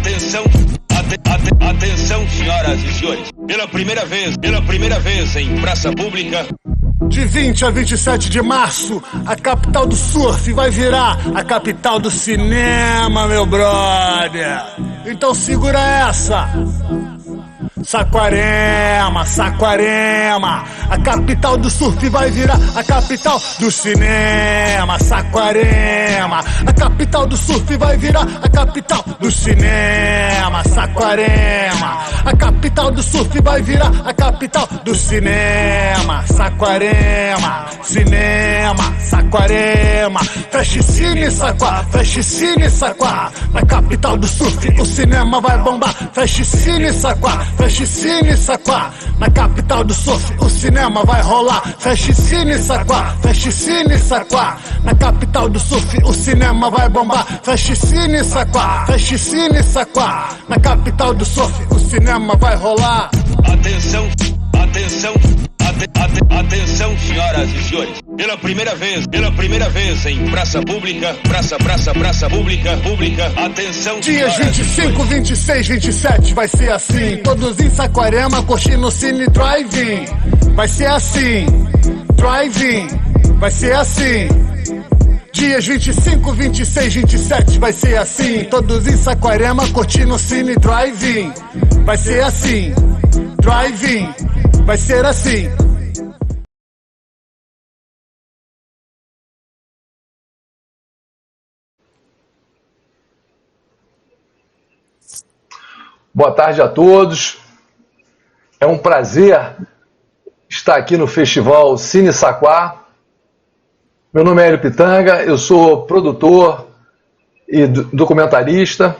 Atenção, atenção, senhoras e senhores. Pela primeira vez em praça pública. De 20 a 27 de março, a capital do surf vai virar a capital do cinema, meu brother. Então segura essa. Saquarema, Saquarema, a capital do surf vai virar a capital do cinema. Saquarema, a capital do surf vai virar a capital do cinema. Saquarema, a capital do surf vai virar a capital do cinema. Saquarema, cinema, Saquarema, feche cine, Saquá, feche cine, Saquá. Na capital do surf o cinema vai bombar, feche cine, Saquá, feche cine, Saquá. Na capital do surf o cinema vai rolar, feche cine, Saquá, feche cine, Saquá. Na capital do surf o cinema vai bombar, feche cine, Saquá, feche cine, Saquá. Na capital do surf o cinema vai rolar. Atenção, atenção, senhoras e senhores. Pela primeira vez em praça pública, praça pública, atenção. Dias 25, 26, 27 vai ser assim, todos em Saquarema curtindo Cine Drive-In. Vai ser assim, Drive-In, vai ser assim. Dias 25, 26, 27 vai ser assim, todos em Saquarema curtindo Cine Drive-In. Vai ser assim, Drive-In, vai ser assim. Boa tarde a todos. É um prazer estar aqui no Festival Cine Saquá. Meu nome é Hélio Pitanga, eu sou produtor e documentarista.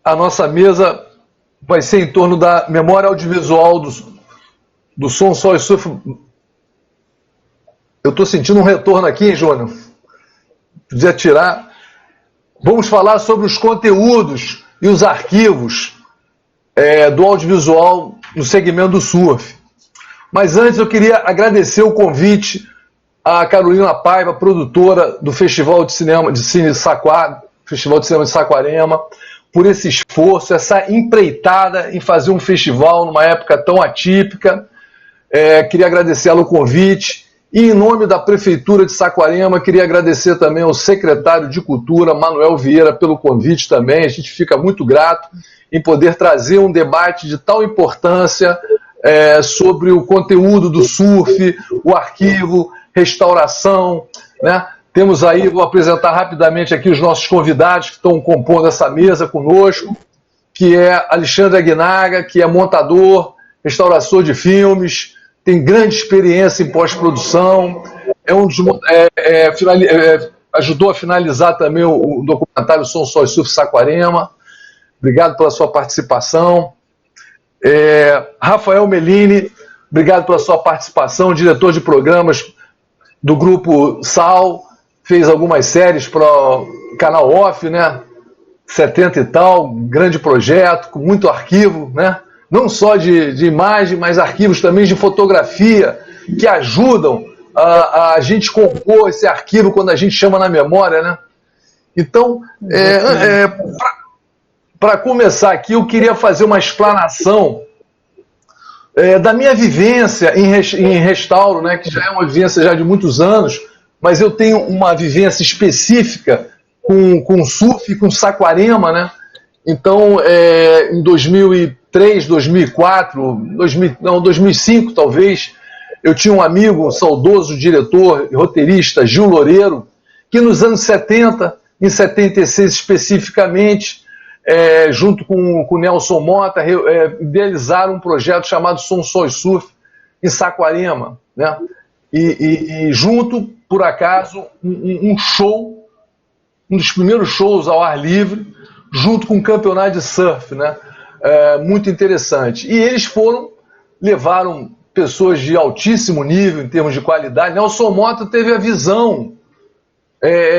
A nossa mesa vai ser em torno da memória audiovisual do som, sol e surf. Eu estou sentindo um retorno aqui, hein, Júnior? Podia tirar. Vamos falar sobre os conteúdos e os arquivos do audiovisual no segmento do surf. Mas antes eu queria agradecer o convite à Carolina Paiva, produtora do Festival de Cine Saquá, Festival de Cinema de Saquarema, por esse esforço, essa empreitada em fazer um festival numa época tão atípica. Queria agradecer ela o convite. E em nome da Prefeitura de Saquarema, queria agradecer também ao secretário de Cultura, Manuel Vieira, pelo convite também. A gente fica muito grato em poder trazer um debate de tal importância sobre o conteúdo do surf, o arquivo, restauração, né? Temos aí, vou apresentar rapidamente aqui os nossos convidados que estão compondo essa mesa conosco, que é Alexandre Aguinaga, que é montador, restaurador de filmes, tem grande experiência em pós-produção, ajudou a finalizar também o documentário Som, Sol e Surf Saquarema. Obrigado pela sua participação. Rafael Melini, obrigado pela sua participação, diretor de programas do Grupo SAL, fez algumas séries para o canal Off, né? 70 e tal, grande projeto, com muito arquivo, né? Não só de imagem, mas arquivos também de fotografia, que ajudam a gente compor esse arquivo quando a gente chama na memória, né? Então, para começar aqui, eu queria fazer uma explanação da minha vivência em restauro, né, que já é uma vivência já de muitos anos, mas eu tenho uma vivência específica com surf e com Saquarema, né? Então, em 2003, 2004, 2005 talvez, eu tinha um amigo, um saudoso diretor e roteirista, Gil Loureiro, que nos anos 70, em 76 especificamente, junto com o Nelson Mota, idealizaram um projeto chamado Som, Sol e Surf em Saquarema, né? E junto, por acaso, um show, um dos primeiros shows ao ar livre, junto com um campeonato de surf, né? Muito interessante. E eles levaram pessoas de altíssimo nível em termos de qualidade. Nelson Mota teve a visão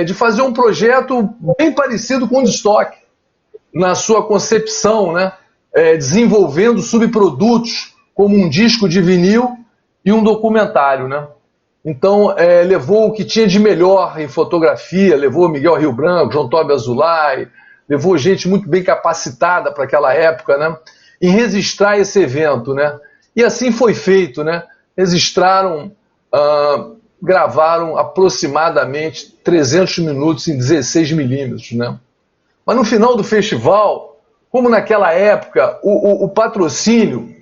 de fazer um projeto bem parecido com o de Stock, na sua concepção, né? Desenvolvendo subprodutos como um disco de vinil e um documentário, né? Então, levou o que tinha de melhor em fotografia, levou Miguel Rio Branco, João Tobi Azulay, levou gente muito bem capacitada para aquela época, né, em registrar esse evento, né? E assim foi feito, né? Registraram, gravaram aproximadamente 300 minutos em 16 milímetros, né? Mas no final do festival, como naquela época o patrocínio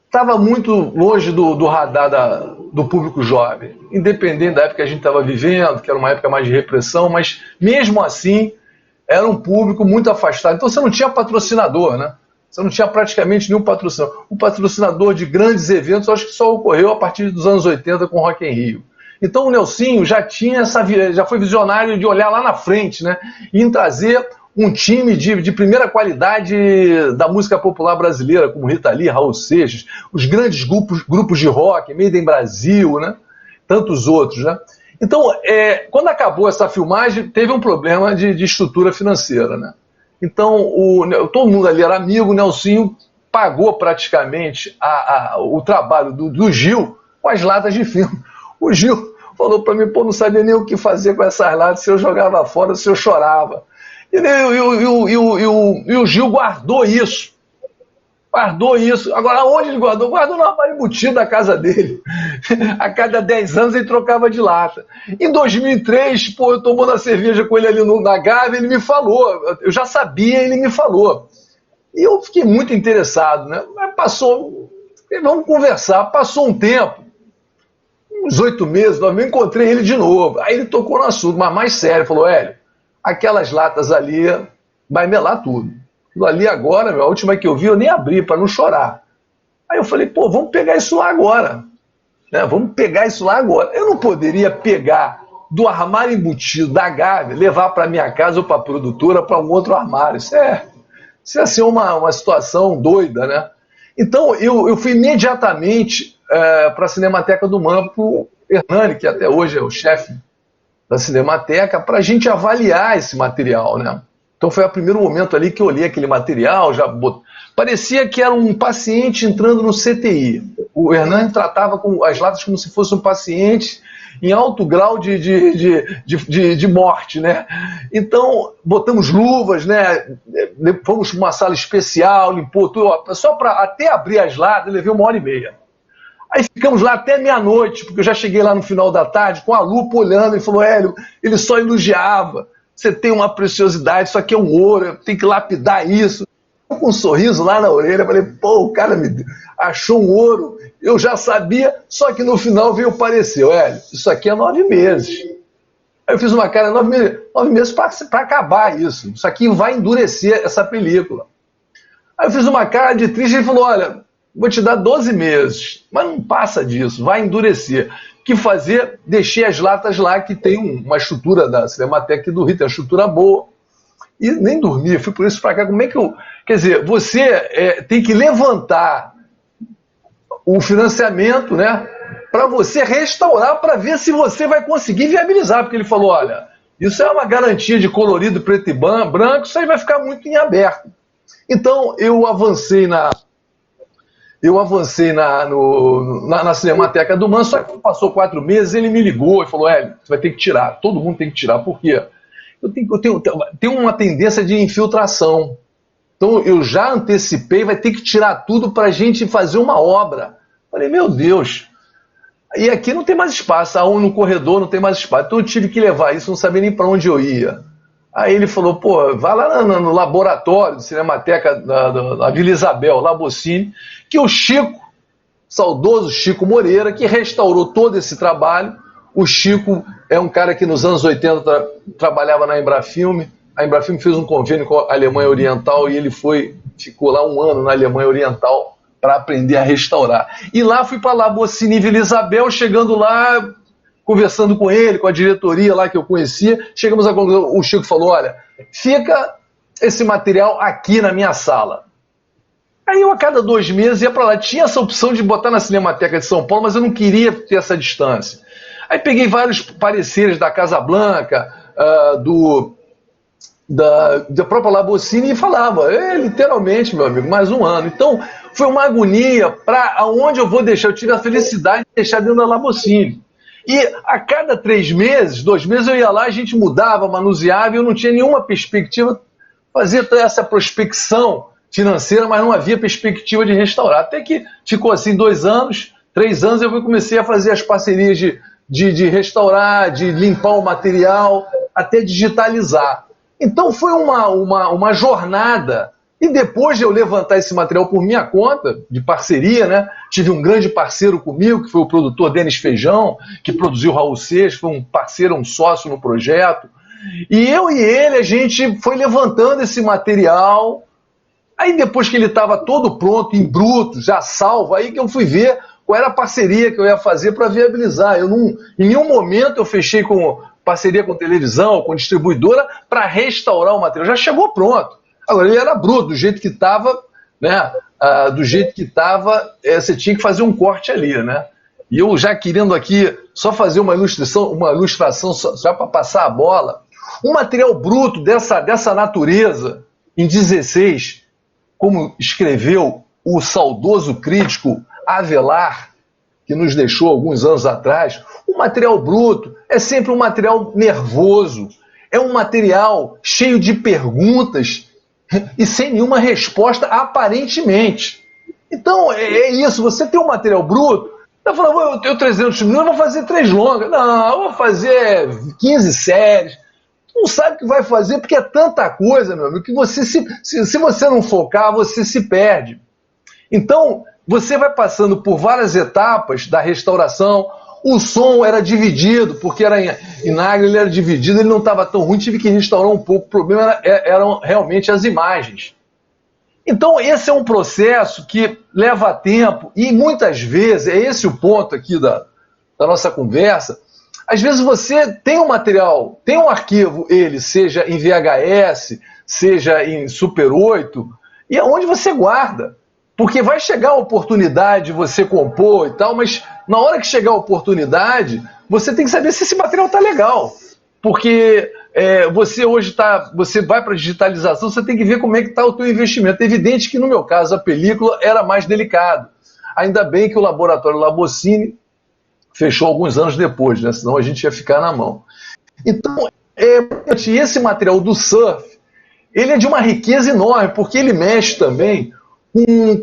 estava muito longe do radar do público jovem, independente da época que a gente estava vivendo, que era uma época mais de repressão, mas mesmo assim era um público muito afastado. Então você não tinha patrocinador, né? Você não tinha praticamente nenhum patrocinador. O patrocinador de grandes eventos, acho que só ocorreu a partir dos anos 80 com o Rock in Rio. Então o Nelsinho já foi visionário de olhar lá na frente, né? E em trazer um time de primeira qualidade da música popular brasileira, como Rita Lee, Raul Seixas, os grandes grupos de rock, Made in Brasil, né? Tantos outros, né? Então, quando acabou essa filmagem, teve um problema de estrutura financeira, né? Então, todo mundo ali era amigo, o Nelsinho pagou praticamente o trabalho do Gil com as latas de filme. O Gil falou para mim, pô, não sabia nem o que fazer com essas latas, se eu jogava fora, se eu chorava. E o Gil guardou isso. Guardou isso. Agora, onde ele guardou? Guardou no armário embutido da casa dele. A cada 10 anos ele trocava de lata. Em 2003, pô, eu tomando a cerveja com ele ali na Gávea, ele me falou. Eu já sabia, ele me falou. E eu fiquei muito interessado, né? Mas passou, vamos conversar. Passou um tempo, uns 8 meses, eu encontrei ele de novo. Aí ele tocou no assunto, mas mais sério. Falou, Hélio, aquelas latas ali vai melar tudo. Aquilo ali agora, a última que eu vi, eu nem abri para não chorar. Aí eu falei, pô, vamos pegar isso lá agora. Né? Vamos pegar isso lá agora. Eu não poderia pegar do armário embutido da Gávea, levar para minha casa ou para a produtora, para um outro armário. Isso ia ser uma situação doida, né? Então eu fui imediatamente para a Cinemateca do MAN, para o Hernani, que até hoje é o chefe da Cinemateca, para a gente avaliar esse material, né? Então foi o primeiro momento ali que eu olhei aquele material, parecia que era um paciente entrando no CTI. O Hernani tratava com as latas como se fosse um paciente em alto grau de morte, né? Então botamos luvas, né? Fomos para uma sala especial, limpou tudo, só para até abrir as latas, eu levei 1h30. Aí ficamos lá até meia-noite, porque eu já cheguei lá no final da tarde com a lupa olhando, ele falou, Hélio, ele só elogiava. Você tem uma preciosidade, isso aqui é um ouro, tem que lapidar isso. Eu, com um sorriso lá na orelha, falei, pô, o cara me achou um ouro, eu já sabia, só que no final veio parecer, Hélio, isso aqui é 9 meses. Aí eu fiz uma cara, 9 meses para acabar isso aqui vai endurecer essa película. Aí eu fiz uma cara de triste e ele falou, olha, vou te dar 12 meses, mas não passa disso, vai endurecer. O que fazer? Deixei as latas lá, que tem uma estrutura da Cinemateca do Rio, tem uma estrutura boa. E nem dormia, fui por isso para cá. Como é que eu... Quer dizer, você tem que levantar o financiamento, né, para você restaurar, para ver se você vai conseguir viabilizar. Porque ele falou, olha, isso é uma garantia de colorido preto e branco, isso aí vai ficar muito em aberto. Então, eu avancei na Cinemateca do MAN, só que passou 4 meses, ele me ligou e falou, Hélio, você vai ter que tirar, todo mundo tem que tirar. Por quê? Eu tenho uma tendência de infiltração. Então eu já antecipei, vai ter que tirar tudo para a gente fazer uma obra. Falei, meu Deus. E aqui não tem mais espaço, no corredor não tem mais espaço. Então eu tive que levar isso, não sabia nem para onde eu ia. Aí ele falou, pô, vai lá no laboratório de Cinemateca da Vila Isabel, Labocine, que o Chico, saudoso Chico Moreira, que restaurou todo esse trabalho. O Chico é um cara que nos anos 80 trabalhava na Embrafilme. A Embrafilme fez um convênio com a Alemanha Oriental e ele ficou lá 1 ano na Alemanha Oriental para aprender a restaurar. E lá fui para Labocine e Vila Isabel, chegando lá, conversando com ele, com a diretoria lá que eu conhecia, chegamos à conclusão, o Chico falou, olha, fica esse material aqui na minha sala. Aí eu a cada 2 meses ia para lá, tinha essa opção de botar na Cinemateca de São Paulo, mas eu não queria ter essa distância. Aí peguei vários pareceres da Casa Blanca, da própria Labocine e falava, literalmente, meu amigo, mais 1 ano. Então foi uma agonia para aonde eu vou deixar, eu tive a felicidade de deixar dentro da Labocine. E a cada 3 meses, 2 meses eu ia lá, a gente mudava, manuseava, e eu não tinha nenhuma perspectiva. fazia toda essa prospecção financeira, mas não havia perspectiva de restaurar. Até que ficou assim 2 anos, 3 anos, eu comecei a fazer as parcerias de restaurar, de limpar o material, até digitalizar. Então foi uma jornada. E depois de eu levantar esse material por minha conta, de parceria, né? Tive um grande parceiro comigo, que foi o produtor Denis Feijão, que produziu Raul Seixas, foi um parceiro, um sócio no projeto. E eu e ele, a gente foi levantando esse material. Aí depois que ele estava todo pronto, em bruto, já salvo, aí que eu fui ver qual era a parceria que eu ia fazer para viabilizar. Em nenhum momento eu fechei com parceria com televisão, com distribuidora, para restaurar o material. Já chegou pronto. Agora, ele era bruto, do jeito que estava, né? Do jeito que estava, você tinha que fazer um corte ali, né? E eu já querendo aqui só fazer uma ilustração só para passar a bola. Um material bruto dessa natureza, em 16, como escreveu o saudoso crítico Avelar, que nos deixou alguns anos atrás, o material bruto é sempre um material nervoso, é um material cheio de perguntas e sem nenhuma resposta aparentemente. Então é isso, você tem um material bruto, eu falo, eu tenho 300 minutos, eu vou fazer 3 longas, não, eu vou fazer 15 séries, não sabe o que vai fazer, porque é tanta coisa, meu amigo, que você se você não focar, você se perde. Então, você vai passando por várias etapas da restauração. O som era dividido, porque era em Nagra, ele era dividido, ele não estava tão ruim, tive que restaurar um pouco. O problema eram realmente as imagens. Então, esse é um processo que leva tempo, e muitas vezes, é esse o ponto aqui da nossa conversa, às vezes você tem um material, tem um arquivo, ele seja em VHS, seja em Super 8, e é onde você guarda. Porque vai chegar a oportunidade de você compor e tal, mas na hora que chegar a oportunidade, você tem que saber se esse material está legal. Porque você hoje você vai para a digitalização, você tem que ver como é que está o teu investimento. É evidente que no meu caso a película era mais delicado. Ainda bem que o laboratório Labocine fechou alguns anos depois, né? Senão a gente ia ficar na mão. Então, esse material do surf, ele é de uma riqueza enorme, porque ele mexe também um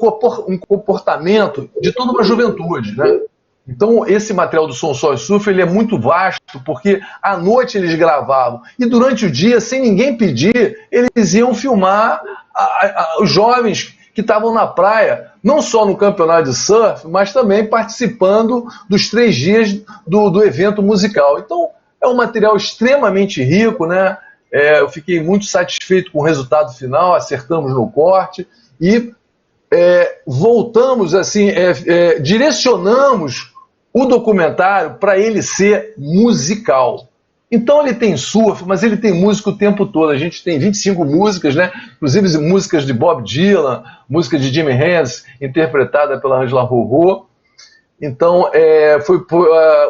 comportamento de toda uma juventude, né? Então, esse material do Som Sol e Surf, ele é muito vasto, porque à noite eles gravavam, e durante o dia, sem ninguém pedir, eles iam filmar os jovens que estavam na praia, não só no campeonato de surf, mas também participando dos 3 dias do evento musical. Então, é um material extremamente rico, né? Eu fiquei muito satisfeito com o resultado final, acertamos no corte, e voltamos assim, direcionamos o documentário para ele ser musical. Então ele tem surf, mas ele tem música o tempo todo. A gente tem 25 músicas, né? Inclusive músicas de Bob Dylan, música de Jimi Hendrix, interpretada pela Angela Rorô. Então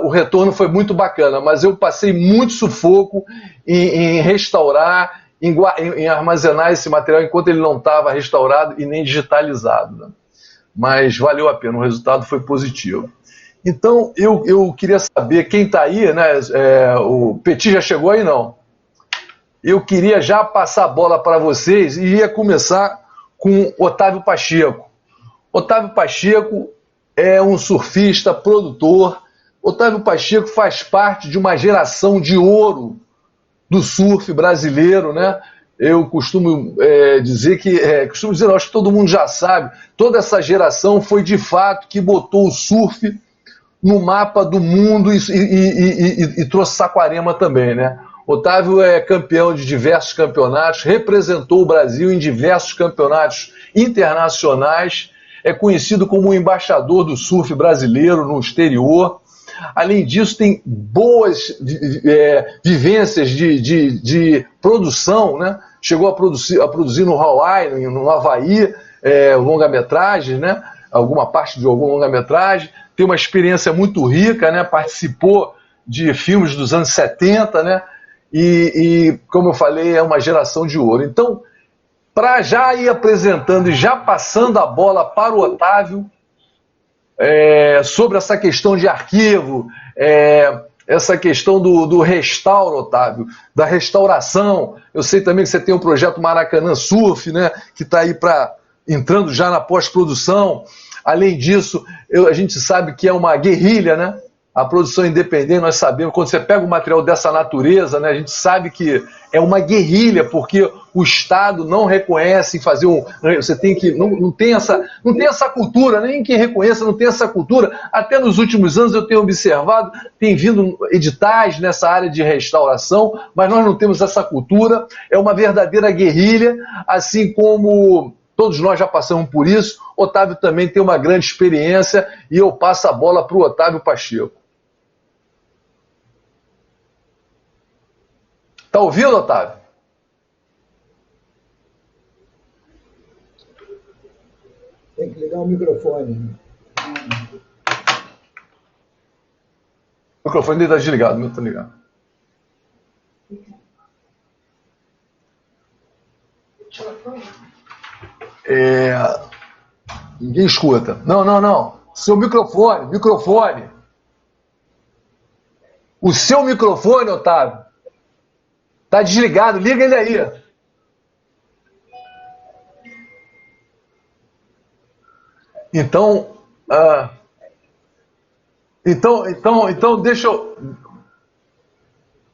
o retorno foi muito bacana, mas eu passei muito sufoco em restaurar, em armazenar esse material enquanto ele não estava restaurado e nem digitalizado, né? Mas valeu a pena, o resultado foi positivo. Então eu queria saber quem está aí, né? O Petit já chegou aí, não? Eu queria já passar a bola para vocês e ia começar com Otávio Pacheco. Otávio Pacheco é um surfista, produtor. Otávio Pacheco faz parte de uma geração de ouro do surf brasileiro, né? Eu costumo dizer não, acho que todo mundo já sabe, toda essa geração foi de fato que botou o surf no mapa do mundo e trouxe Saquarema também, né? Otávio é campeão de diversos campeonatos, representou o Brasil em diversos campeonatos internacionais, é conhecido como o embaixador do surf brasileiro no exterior. Além disso, tem boas vivências de produção, né? Chegou a produzir no Hawaii, no Havaí, longa-metragem, né? Alguma parte de alguma longa-metragem. Tem uma experiência muito rica, né? Participou de filmes dos anos 70, né? E, como eu falei, é uma geração de ouro. Então, para já ir apresentando e já passando a bola para o Otávio, sobre essa questão de arquivo, essa questão do restauro, Otávio, da restauração. Eu sei também que você tem um projeto Maracanã Surf, né, que está aí entrando já na pós-produção. Além disso, a gente sabe que é uma guerrilha, né? A produção independente, nós sabemos, quando você pega um material dessa natureza, né, a gente sabe que é uma guerrilha, porque o Estado não reconhece fazer você tem que. Não tem essa cultura, nem quem reconheça não tem essa cultura. Até nos últimos anos eu tenho observado, tem vindo editais nessa área de restauração, mas nós não temos essa cultura. É uma verdadeira guerrilha, assim como todos nós já passamos por isso. Otávio também tem uma grande experiência e eu passo a bola para o Otávio Pacheco. Tá ouvindo, Otávio? Tem que ligar o microfone. O microfone dele está desligado, o meu está ligado. Ninguém escuta. Não. Seu microfone. O seu microfone, Otávio, tá desligado. Liga ele aí. Então, deixa eu...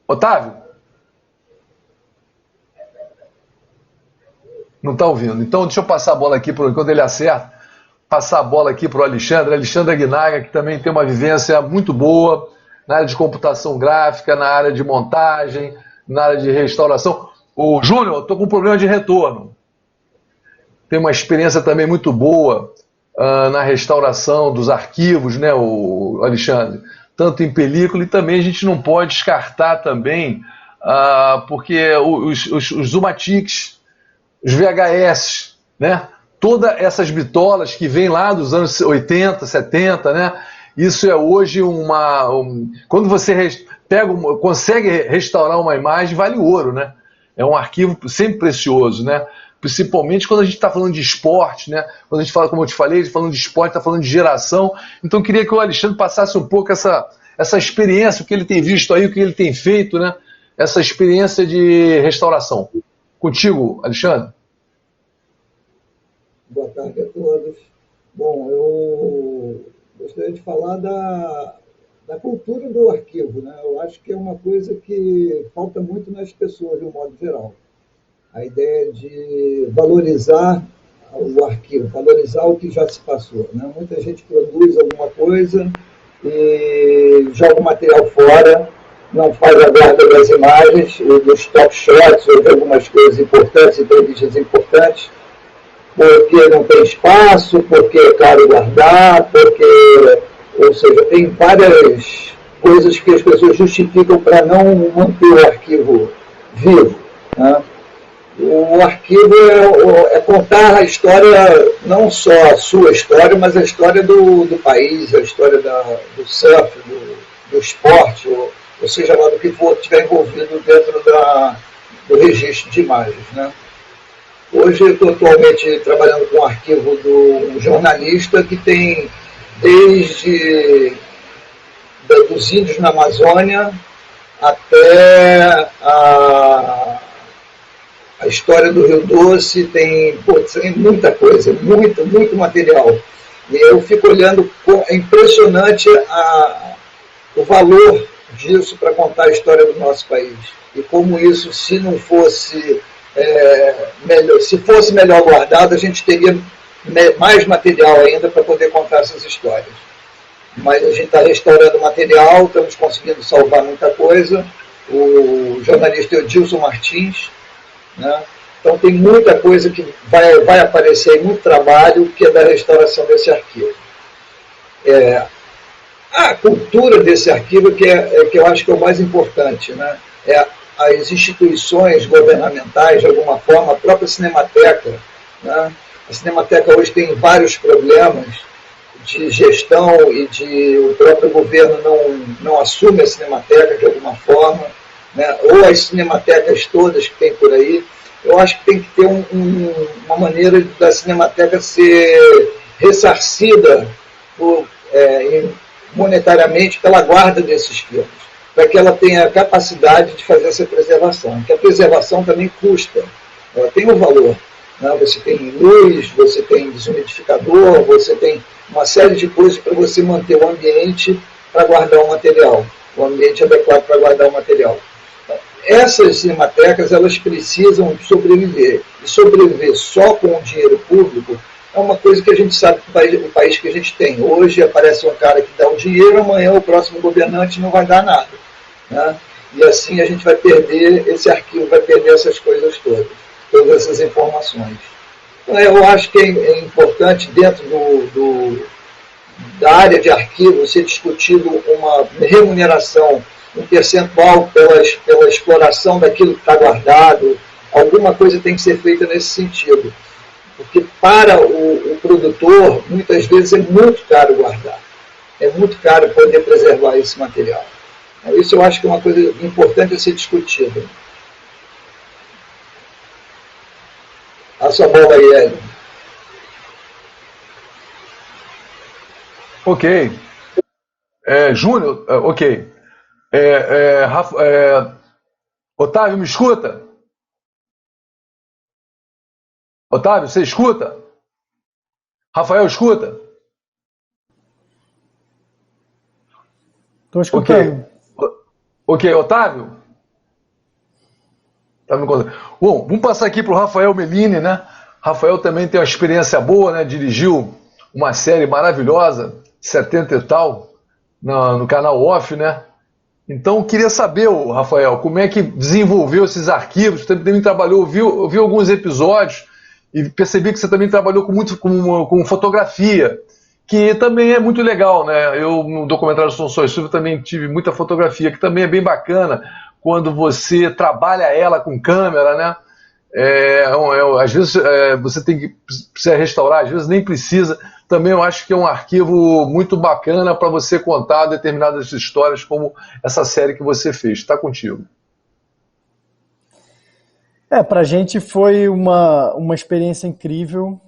Otávio? Não está ouvindo. Então, deixa eu passar a bola aqui, quando ele acerta, passar a bola aqui para o Alexandre Aguinaga, que também tem uma vivência muito boa na área de computação gráfica, na área de montagem, na área de restauração. O Júnior, eu estou com um problema de retorno. Tem uma experiência também muito boa na restauração dos arquivos, né, o Alexandre? Tanto em película, e também a gente não pode descartar também, porque os Zumatics, os VHS, né? Todas essas bitolas que vêm lá dos anos 80, 70, né? Isso é hoje quando você consegue restaurar uma imagem, vale ouro, né? É um arquivo sempre precioso, né? Principalmente quando a gente está falando de esporte, né? Quando a gente fala, como eu te falei, falando de esporte, está falando de geração. Então eu queria que o Alexandre passasse um pouco essa experiência, o que ele tem visto aí, o que ele tem feito, né? Essa experiência de restauração. Contigo, Alexandre. Boa tarde a todos. Bom, eu gostaria de falar da cultura do arquivo, né? Eu acho que é uma coisa que falta muito nas pessoas, de um modo geral. A ideia de valorizar o arquivo, valorizar o que já se passou, né? Muita gente produz alguma coisa e joga o material fora, não faz a guarda das imagens, dos top shots, ou de algumas coisas importantes, entrevistas importantes, porque não tem espaço, porque é caro guardar, ou seja, tem várias coisas que as pessoas justificam para não manter o arquivo vivo, né? O arquivo é contar a história, não só a sua história, mas a história do país, a história do surf, do esporte, ou seja lá do que for estiver envolvido dentro do registro de imagens, né? Hoje eu estou atualmente trabalhando com o arquivo do jornalista que tem desde dos índios na Amazônia até a história do Rio Doce, tem muita coisa, muito material. E eu fico olhando, é impressionante o valor disso para contar a história do nosso país. E como isso, se não fosse se fosse melhor guardado, a gente teria mais material ainda para poder contar essas histórias. Mas a gente está restaurando material, estamos conseguindo salvar muita coisa. O jornalista Edilson Martins, né? Então tem muita coisa que vai aparecer, muito trabalho que é da restauração desse arquivo. A cultura desse arquivo que eu acho que é o mais importante, né? As instituições governamentais, de alguma forma, a própria Cinemateca, né? A Cinemateca hoje tem vários problemas de gestão e o próprio governo não assume a Cinemateca de alguma forma, né? Ou as cinematecas todas que tem por aí. Eu acho que tem que ter uma maneira da Cinemateca ser ressarcida monetariamente pela guarda desses filmes. para que ela tenha a capacidade de fazer essa preservação. Porque a preservação também custa, ela tem um valor. Né? Você tem luz, você tem desumidificador, você tem uma série de coisas para você manter o ambiente para guardar o material, o ambiente adequado para guardar o material. Essas cinematecas, elas precisam sobreviver. E sobreviver só com o dinheiro público é uma coisa que a gente sabe que o país que a gente tem. Hoje aparece um cara que dá o dinheiro, amanhã o próximo governante não vai dar nada. Né? E assim a gente vai perder esse arquivo, vai perder essas coisas todas essas informações. Então, eu acho que é importante, dentro da área de arquivo, ser discutido uma remuneração, um percentual pela exploração daquilo que está guardado. Alguma coisa tem que ser feita nesse sentido. Porque para o produtor, muitas vezes é muito caro guardar. É muito caro poder preservar esse material. Isso eu acho que é uma coisa importante a ser discutida. A sua bola aí, Hélio. Ok. Júnior, ok. Otávio, me escuta? Otávio, você escuta? Rafael, escuta? Estou escutando. Ok, Otávio? Tá me contando. Bom, vamos passar aqui para o Rafael Mellini, né? Rafael também tem uma experiência boa, né? Dirigiu uma série maravilhosa, 70 e tal, no canal Off, né? Então, queria saber, Rafael, como é que desenvolveu esses arquivos? Você também trabalhou, viu alguns episódios e percebi que você também trabalhou com fotografia, que também é muito legal, né? Eu, no documentário Som Só e Silvio, também tive muita fotografia, que também é bem bacana quando você trabalha ela com câmera, né? Às vezes você precisa restaurar, às vezes nem precisa. Também eu acho que é um arquivo muito bacana para você contar determinadas histórias, como essa série que você fez. Está contigo. Para a gente foi uma experiência incrível.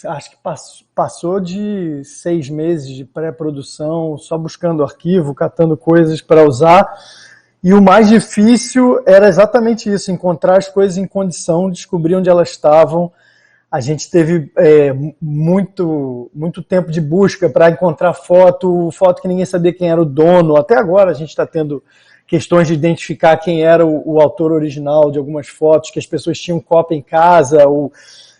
Acho que passou de 6 meses de pré-produção, só buscando arquivo, catando coisas para usar. E o mais difícil era exatamente isso, encontrar as coisas em condição, descobrir onde elas estavam. A gente teve muito tempo de busca para encontrar foto que ninguém sabia quem era o dono. Até agora a gente está tendo questões de identificar quem era o autor original de algumas fotos, que as pessoas tinham cópia em casa, ou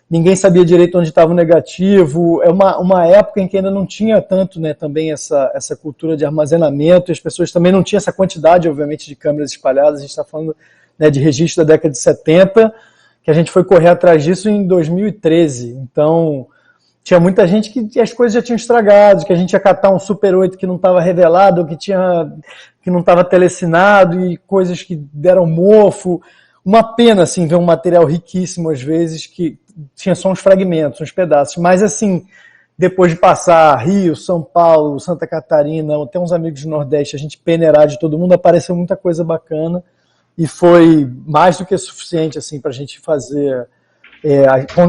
ninguém sabia direito onde estava o negativo. É uma época em que ainda não tinha tanto, né, também essa cultura de armazenamento, as pessoas também não tinham essa quantidade, obviamente, de câmeras espalhadas. A gente está falando, né, de registro da década de 70, que a gente foi correr atrás disso em 2013. Então, tinha muita gente que as coisas já tinham estragado, que a gente ia catar um Super 8 que não estava revelado, que não estava telecinado, e coisas que deram mofo. Uma pena, assim, ver um material riquíssimo, às vezes, que tinha só uns fragmentos, uns pedaços. Mas, assim, depois de passar Rio, São Paulo, Santa Catarina, até uns amigos do Nordeste, a gente peneirar de todo mundo, apareceu muita coisa bacana. E foi mais do que suficiente, assim, para a gente fazer,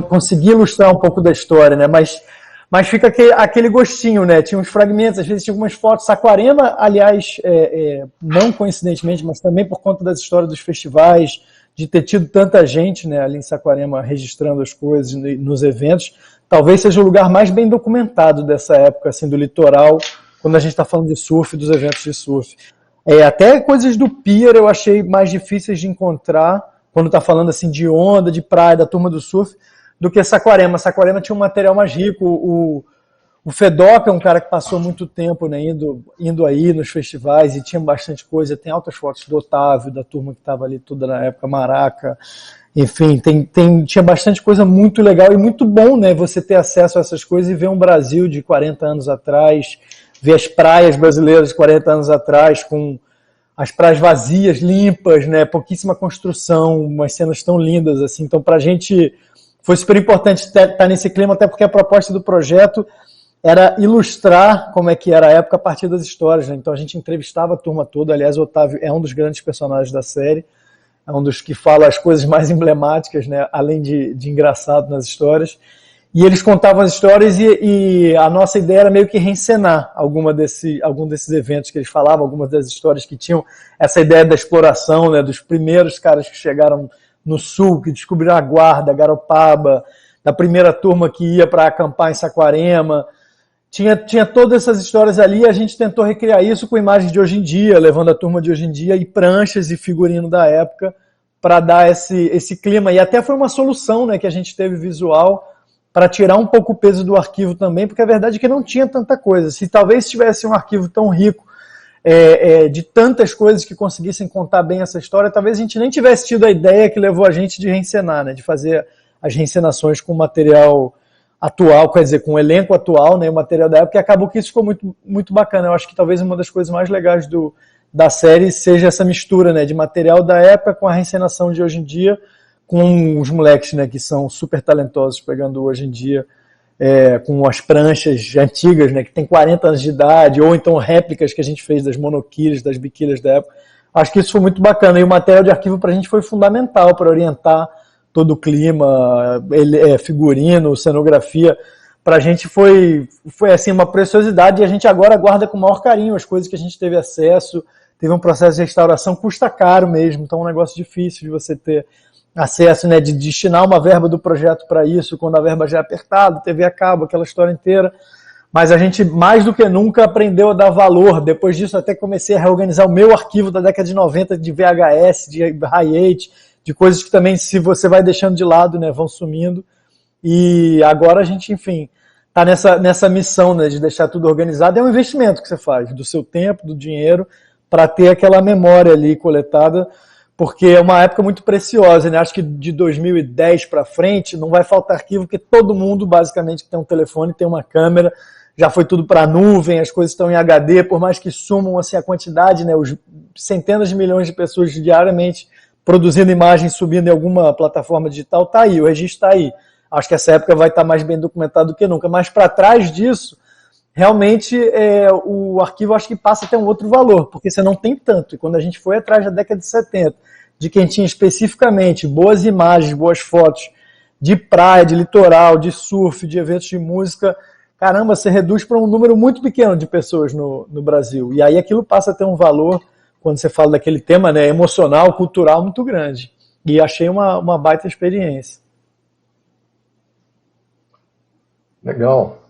conseguir ilustrar um pouco da história, né? Mas fica aquele gostinho, né? Tinha uns fragmentos, às vezes tinha algumas fotos. Saquarema, aliás, não coincidentemente, mas também por conta das histórias dos festivais, de ter tido tanta gente, né, ali em Saquarema registrando as coisas nos eventos, talvez seja o lugar mais bem documentado dessa época, assim, do litoral, quando a gente está falando de surf, dos eventos de surf. Até coisas do pier eu achei mais difíceis de encontrar, quando está falando assim de onda, de praia, da turma do surf, do que Saquarema. Saquarema tinha um material mais rico. O Fedoca é um cara que passou muito tempo, né, indo aí nos festivais, e tinha bastante coisa. Tem altas fotos do Otávio, da turma que estava ali toda na época, Maraca. Enfim, tinha bastante coisa muito legal e muito bom, né, você ter acesso a essas coisas e ver um Brasil de 40 anos atrás, ver as praias brasileiras de 40 anos atrás, com as praias vazias, limpas, né, pouquíssima construção, umas cenas tão lindas, assim. Então, pra gente foi super importante estar nesse clima, até porque a proposta do projeto era ilustrar como é que era a época a partir das histórias, né? Então a gente entrevistava a turma toda. Aliás, o Otávio é um dos grandes personagens da série, é um dos que fala as coisas mais emblemáticas, né, além de engraçado nas histórias. E eles contavam as histórias e a nossa ideia era meio que reencenar algum desses eventos que eles falavam, algumas das histórias que tinham essa ideia da exploração, né, dos primeiros caras que chegaram no sul, que descobriram a Guarda, Garopaba, da primeira turma que ia para acampar em Saquarema. Tinha todas essas histórias ali e a gente tentou recriar isso com imagens de hoje em dia, levando a turma de hoje em dia e pranchas e figurino da época para dar esse clima. E até foi uma solução, né, que a gente teve visual para tirar um pouco o peso do arquivo também, porque a verdade é que não tinha tanta coisa. Se talvez tivesse um arquivo tão rico de tantas coisas que conseguissem contar bem essa história, talvez a gente nem tivesse tido a ideia que levou a gente de reencenar, né, de fazer as reencenações com material atual, quer dizer, com o elenco atual, né, o material da época, e acabou que isso ficou muito, muito bacana. Eu acho que talvez uma das coisas mais legais da série seja essa mistura, né, de material da época com a reencenação de hoje em dia, com os moleques, né, que são super talentosos, pegando hoje em dia, com as pranchas antigas, né, que tem 40 anos de idade, ou então réplicas que a gente fez das monoquilhas, das biquílias da época. Acho que isso foi muito bacana, e o material de arquivo para a gente foi fundamental para orientar todo o clima, figurino, cenografia. Para a gente foi assim, uma preciosidade, e a gente agora guarda com o maior carinho as coisas que a gente teve acesso. Teve um processo de restauração, custa caro mesmo, então é um negócio difícil de você ter acesso, né, de destinar uma verba do projeto para isso, quando a verba já é apertada, TV a cabo, aquela história inteira. Mas a gente, mais do que nunca, aprendeu a dar valor. Depois disso, até comecei a reorganizar o meu arquivo da década de 90, de VHS, de Hi-8, de coisas que também, se você vai deixando de lado, né, vão sumindo. E agora a gente, enfim, está nessa missão, né, de deixar tudo organizado. É um investimento que você faz, do seu tempo, do dinheiro, para ter aquela memória ali coletada, porque é uma época muito preciosa, né? Acho que de 2010 para frente não vai faltar arquivo, porque todo mundo, basicamente, que tem um telefone, tem uma câmera, já foi tudo para a nuvem, as coisas estão em HD, por mais que sumam assim, a quantidade, né, os centenas de milhões de pessoas diariamente produzindo imagens, subindo em alguma plataforma digital, está aí, o registro está aí. Acho que essa época vai estar mais bem documentada do que nunca, mas para trás disso, realmente o arquivo acho que passa a ter um outro valor, porque você não tem tanto. E quando a gente foi atrás da década de 70, de quem tinha especificamente boas imagens, boas fotos de praia, de litoral, de surf, de eventos de música, caramba, você reduz para um número muito pequeno de pessoas no Brasil. E aí aquilo passa a ter um valor, quando você fala daquele tema, né, emocional, cultural, muito grande. E achei uma baita experiência. Legal.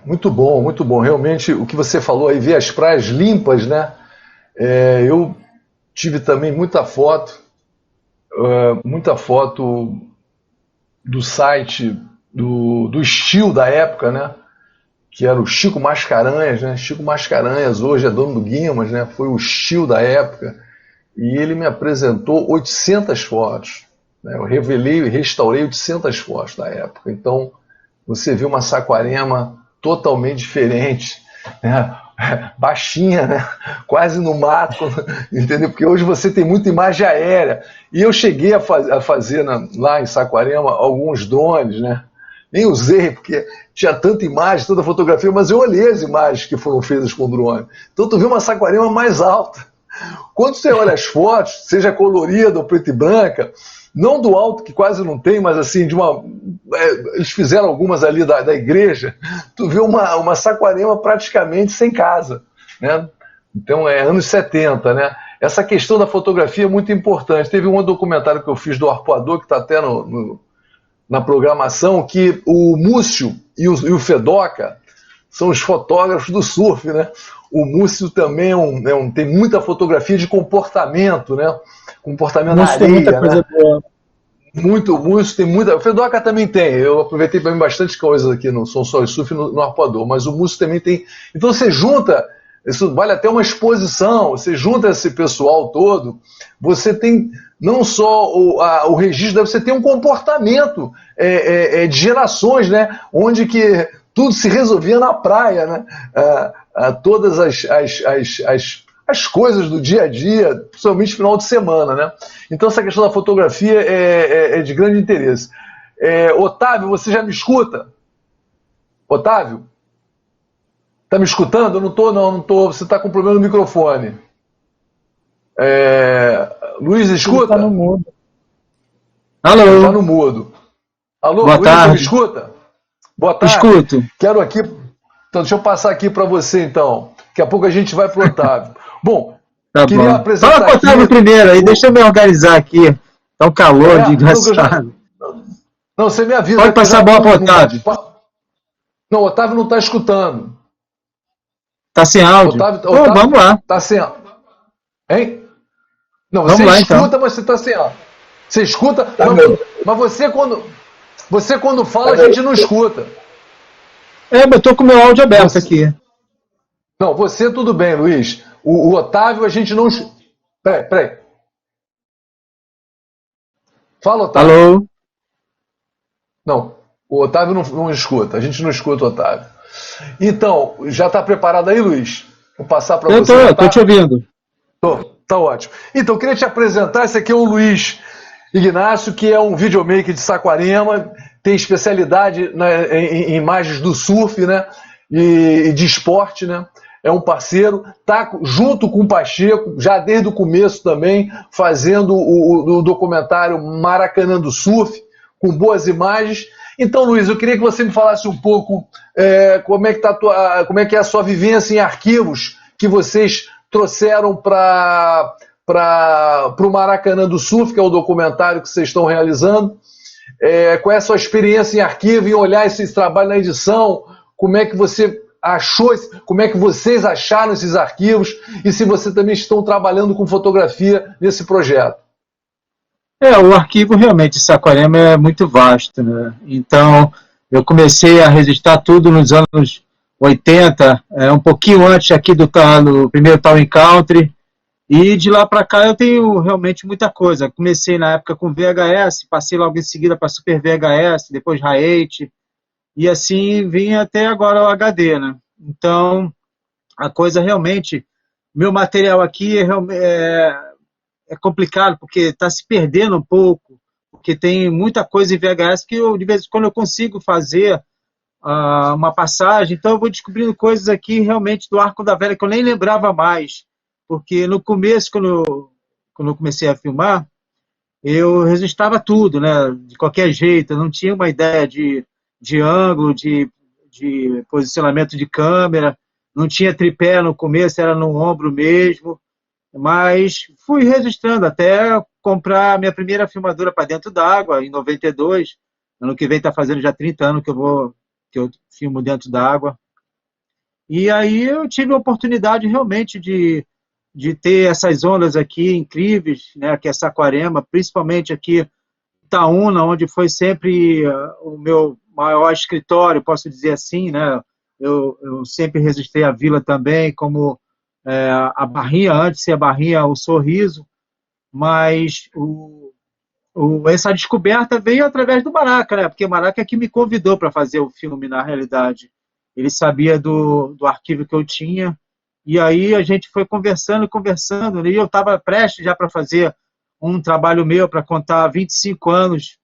Muito bom, muito bom. Realmente, o que você falou aí, ver as praias limpas, né? Eu tive também muita foto do site do estilo da época, né? Que era o Chico Mascarenhas, né? Chico Mascarenhas hoje é dono do Guimas, né? Foi o estilo da época. E ele me apresentou 800 fotos. Né? Eu revelei e restaurei 800 fotos da época. Então, você vê uma Saquarema totalmente diferente, né? Baixinha, né? Quase no mato, entendeu? Porque hoje você tem muita imagem aérea. E eu cheguei a fazer lá em Saquarema alguns drones, né? Nem usei, porque tinha tanta imagem, tanta fotografia, mas eu olhei as imagens que foram feitas com drone. Então tu vê uma Saquarema mais alta. Quando você olha as fotos, seja colorida ou preta e branca, não do alto, que quase não tem, mas assim, eles fizeram algumas ali da igreja, tu vê uma Saquarema praticamente sem casa, né? Então anos 70, né? Essa questão da fotografia é muito importante. Teve um documentário que eu fiz do Arpoador, que está até na programação, que o Múcio e o Fedoca são os fotógrafos do surf, né? O Múcio também tem muita fotografia de comportamento, né? Comportamento na areia, tem muita coisa, né? Boa. O Múcio tem muita... O Fedoca também tem. Eu aproveitei para mim bastante coisas aqui no Som Sol e Surf no Arpoador, mas o Múcio também tem. Então você junta, isso vale até uma exposição, você junta esse pessoal todo, você tem não só o registro, você tem um comportamento de gerações, né? Onde que tudo se resolvia na praia, né? Todas as coisas do dia a dia, principalmente no final de semana, né? Então essa questão da fotografia é de grande interesse. Otávio, você já me escuta? Otávio? Tá me escutando? Eu não tô, não tô. Você tá com problema no microfone. Luiz, escuta? Tá no mudo. Alô? Tá no mudo. Alô, Boa Luiz, você me tarde. escuta? Boa tarde. Escuto. Quero aqui. Então, deixa eu passar aqui para você, então. Daqui a pouco a gente vai para o Otávio. Bom, Tá queria bom. apresentar Fala com o aqui. Otávio primeiro aí, deixa eu me organizar aqui. Tá um calor de Não, eu já- engraçado. não, você me avisa. Pode que eu passar já a bola pro num Otávio. bate-papo. Não, o Otávio não está escutando. Tá sem áudio? Pô, vamos lá. Tá sem. Hein? Não, Vamos você lá, escuta, então. mas você está sem. Você escuta, Tá mas, bom. mas você quando fala, a gente não escuta. É, mas eu tô com o meu áudio aberto aqui. Não, você tudo bem, Luiz. O Otávio a gente não. Peraí. Fala, Otávio. Alô? Não, o Otávio não escuta. A gente não escuta o Otávio. Então, já está preparado aí, Luiz? Vou passar para você. Eu tô te ouvindo. Tá ótimo. Então, eu queria te apresentar. Esse aqui é o Luiz Ignácio, que é um videomaker de Saquarema, tem especialidade em imagens do surf, né? E de esporte, né? É um parceiro, tá junto com o Pacheco, já desde o começo também, fazendo o documentário Maracanã do Surf, com boas imagens. Então, Luiz, eu queria que você me falasse um pouco como é que é a sua vivência em arquivos que vocês trouxeram para o Maracanã do Surf, que é o documentário que vocês estão realizando. Qual é a sua experiência em arquivo, em olhar esse trabalho na edição? Como é que você achou, como é que vocês acharam esses arquivos e se vocês também estão trabalhando com fotografia nesse projeto? O arquivo realmente de Saquarema é muito vasto, né? Então, eu comecei a registrar tudo nos anos 80, um pouquinho antes aqui do primeiro Town Country, e de lá para cá eu tenho realmente muita coisa. Comecei na época com VHS, passei logo em seguida para Super VHS, depois RAID, e assim vinha até agora o HD, né? Então, a coisa realmente, meu material aqui é complicado, porque está se perdendo um pouco, porque tem muita coisa em VHS que eu, de vez em quando, eu consigo fazer uma passagem, então eu vou descobrindo coisas aqui realmente do Arco da Velha que eu nem lembrava mais, porque no começo, quando eu comecei a filmar, eu registrava tudo, né, de qualquer jeito, eu não tinha uma ideia de ângulo, de posicionamento de câmera, não tinha tripé no começo, era no ombro mesmo, mas fui registrando até comprar a minha primeira filmadora para dentro d'água, em 92, ano que vem está fazendo já 30 anos que eu filmo dentro d'água, e aí eu tive a oportunidade realmente de ter essas ondas aqui incríveis, né, que é Saquarema, principalmente aqui em Itaúna, onde foi sempre o meu maior escritório, posso dizer assim, né? Eu sempre registrei a vila também, como a Barrinha, antes de ser a Barrinha, o Sorriso, mas essa descoberta veio através do Maraca, né? Porque o Maraca é que me convidou para fazer o filme, na realidade. Ele sabia do arquivo que eu tinha, e aí a gente foi conversando, e eu estava prestes já para fazer um trabalho meu para contar 25 anos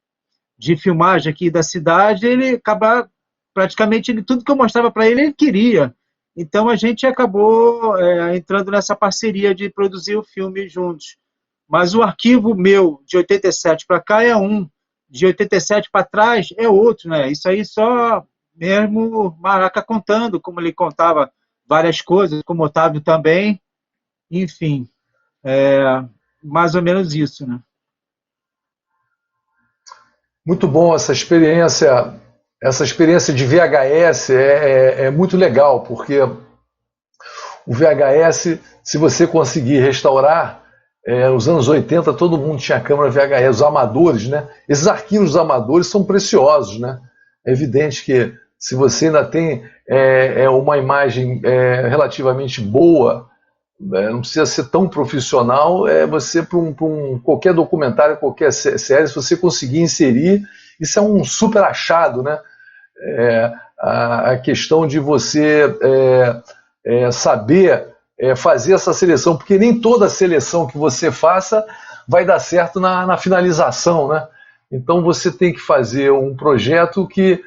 de filmagem aqui da cidade, ele acaba praticamente tudo que eu mostrava para ele, ele queria. Então a gente acabou entrando nessa parceria de produzir o filme juntos. Mas o arquivo meu de 87 para cá é um, de 87 para trás é outro, né? Isso aí só mesmo Maraca contando, como ele contava várias coisas, como Otávio também, enfim, mais ou menos isso, né? Muito bom essa experiência de VHS é muito legal, porque o VHS, se você conseguir restaurar, nos anos 80 todo mundo tinha câmera VHS, os amadores, né? Esses arquivos dos amadores são preciosos, né? É evidente que se você ainda tem uma imagem relativamente boa, não precisa ser tão profissional, você para qualquer documentário, qualquer série, se você conseguir inserir, isso é um super achado, né? A questão de você saber fazer essa seleção, porque nem toda seleção que você faça vai dar certo na finalização, né? Então você tem que fazer um projeto que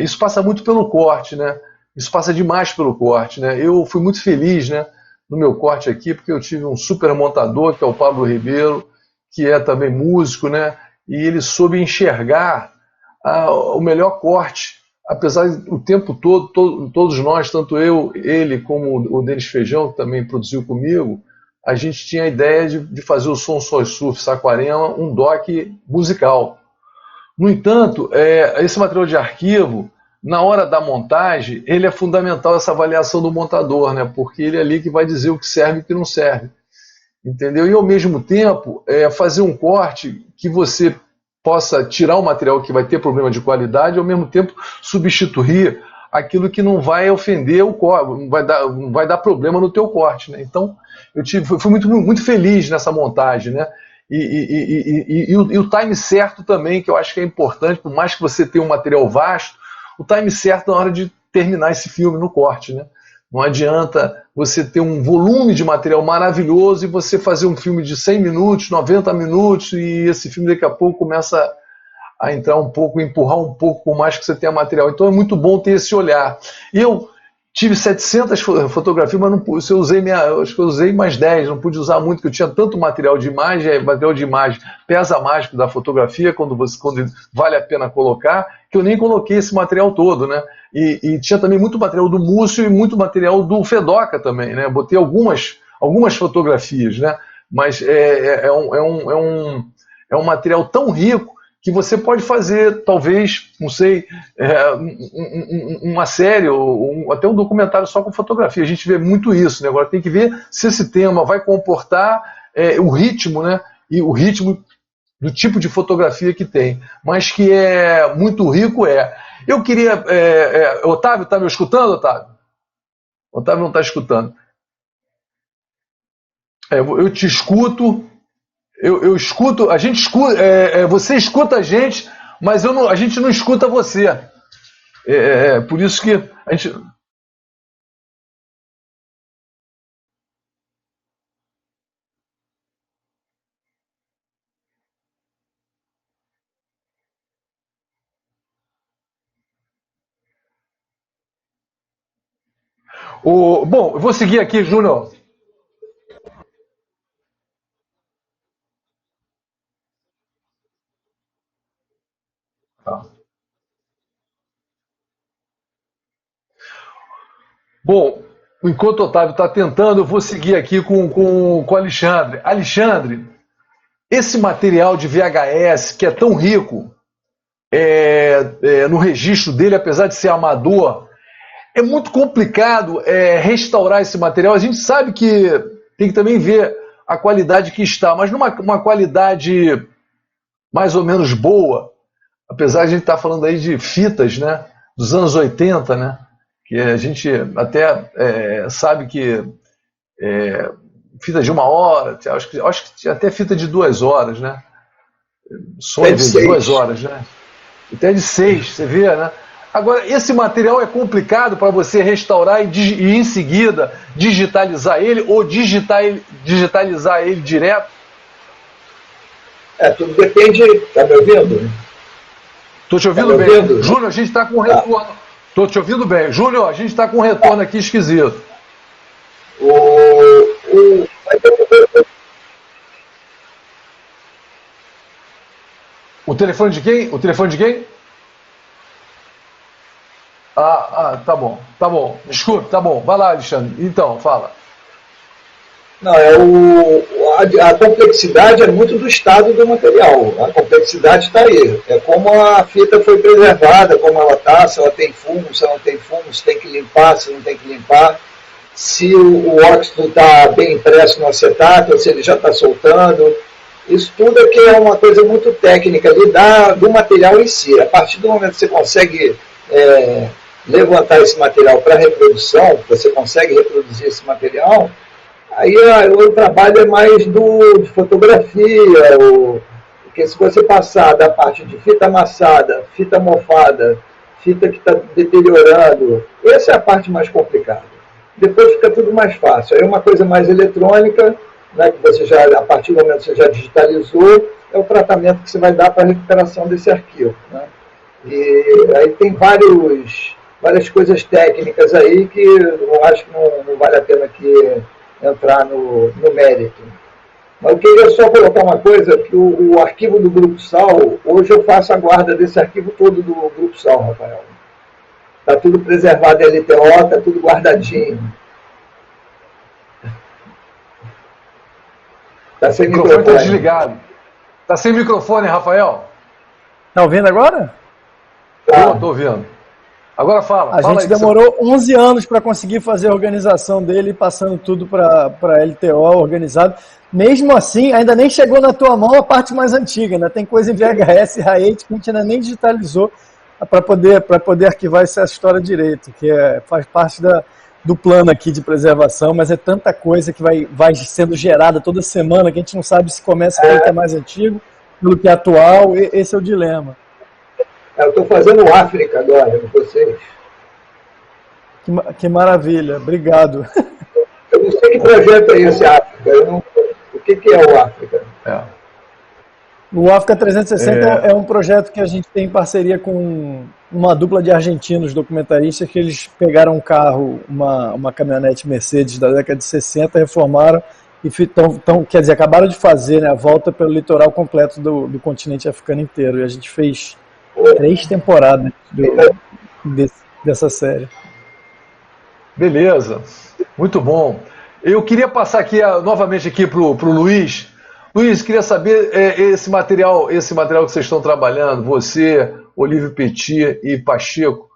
isso passa muito pelo corte, né? Isso passa demais pelo corte, né? Eu fui muito feliz, né, no meu corte aqui, porque eu tive um super montador, que é o Pablo Ribeiro, que é também músico, né? E ele soube enxergar o melhor corte, apesar de o tempo todo, todos nós, tanto eu, ele, como o Denis Feijão, que também produziu comigo, a gente tinha a ideia de fazer o Som Só Surf Saquarema um doc musical. No entanto, esse material de arquivo, na hora da montagem, ele é fundamental, essa avaliação do montador, né? Porque ele é ali que vai dizer o que serve e o que não serve. Entendeu? E ao mesmo tempo, fazer um corte que você possa tirar o material que vai ter problema de qualidade e ao mesmo tempo substituir aquilo que não vai ofender o corte, não vai dar problema no teu corte, né? Então, fui muito feliz nessa montagem, né? E o time certo também, que eu acho que é importante, por mais que você tenha um material vasto, o time certo na hora de terminar esse filme no corte, né? Não adianta você ter um volume de material maravilhoso e você fazer um filme de 100 minutos, 90 minutos, e esse filme daqui a pouco começa a entrar um pouco, empurrar um pouco, por mais que você tenha material. Então é muito bom ter esse olhar. Eu tive 700 fotografias, mas não pude, acho que eu usei mais 10, não pude usar muito, porque eu tinha tanto material de imagem pesa mais da fotografia, quando vale a pena colocar, que eu nem coloquei esse material todo, né? E tinha também muito material do Múcio e muito material do Fedoca também, né? Botei algumas fotografias, né? Mas é um material tão rico que você pode fazer, talvez, não sei, uma série ou até um documentário só com fotografia. A gente vê muito isso, né? Agora tem que ver se esse tema vai comportar o ritmo, né? E o ritmo do tipo de fotografia que tem. Mas que é muito rico, Eu queria... Otávio, está me escutando, Otávio? Otávio não está escutando. Eu te escuto... Eu escuto, a gente escuta, você escuta a gente, mas a gente não escuta você. Por isso que a gente... Bom, eu vou seguir aqui, Júnior. Bom, enquanto o Otávio está tentando, eu vou seguir aqui com o Alexandre. Alexandre, esse material de VHS, que é tão rico no registro dele, apesar de ser amador, é muito complicado restaurar esse material. A gente sabe que tem que também ver a qualidade que está, mas numa qualidade mais ou menos boa, apesar de a gente estar falando aí de fitas, né, dos anos 80, né, que a gente até sabe que fita de 1 hora, acho que tinha até fita de 2 horas, né? Sony de 2 horas, né? Até de 6, você vê, né? Agora, esse material é complicado para você restaurar e em seguida digitalizar ele ou digitalizar ele direto? Tudo depende. Tá me ouvindo? Estou te ouvindo bem. Júnior, a gente está com retorno. Estou te ouvindo bem. Júnior, a gente está com um retorno aqui esquisito. O telefone de quem? O telefone de quem? Tá bom. Tá bom. Desculpe, tá bom. Vai lá, Alexandre. Então, fala. Não, a complexidade é muito do estado do material. A complexidade está aí. É como a fita foi preservada, como ela está, se ela tem fumo, se ela não tem fumo, se tem que limpar, se não tem que limpar, se o óxido está bem impresso no acetato, ou se ele já está soltando. Isso tudo aqui é uma coisa muito técnica ali do material em si. A partir do momento que você consegue levantar esse material para reprodução, você consegue reproduzir esse material, aí o trabalho é mais de fotografia, porque se você passar da parte de fita amassada, fita mofada, fita que está deteriorando, essa é a parte mais complicada. Depois fica tudo mais fácil. Aí uma coisa mais eletrônica, né, que você a partir do momento que você já digitalizou, é o tratamento que você vai dar para a recuperação desse arquivo. Né? E aí tem várias coisas técnicas aí que eu acho que não vale a pena aqui entrar no mérito. Mas eu queria só colocar uma coisa, que o arquivo do Grupo Sal, hoje eu faço a guarda desse arquivo todo do Grupo Sal, Rafael. Está tudo preservado em LTO, está tudo guardadinho. Está sem O microfone está microfone. desligado. Está sem microfone, Rafael? Tá ouvindo agora? Estou ouvindo. Agora fala. A fala gente aí, demorou 11 anos para conseguir fazer a organização dele, passando tudo para LTO organizado. Mesmo assim, ainda nem chegou na tua mão a parte mais antiga, ainda tem coisa em VHS, RAID, que a gente ainda nem digitalizou para poder arquivar essa história direito, que faz parte do plano aqui de preservação, mas é tanta coisa que vai sendo gerada toda semana que a gente não sabe se começa pelo que é mais antigo, pelo que é atual, esse é o dilema. Eu estou fazendo África agora, com vocês. Que maravilha, obrigado. Eu não sei que projeto é esse África. O que é o África? O África 360 é um projeto que a gente tem em parceria com uma dupla de argentinos documentaristas que eles pegaram um carro, uma caminhonete Mercedes da década de 60, reformaram e quer dizer, acabaram de fazer, né, a volta pelo litoral completo do continente africano inteiro. E a gente fez 3 temporadas dessa série. Beleza, muito bom. Eu queria passar aqui novamente aqui para o Luiz. Luiz, queria saber esse material que vocês estão trabalhando, você, Olívio Petit e Pacheco,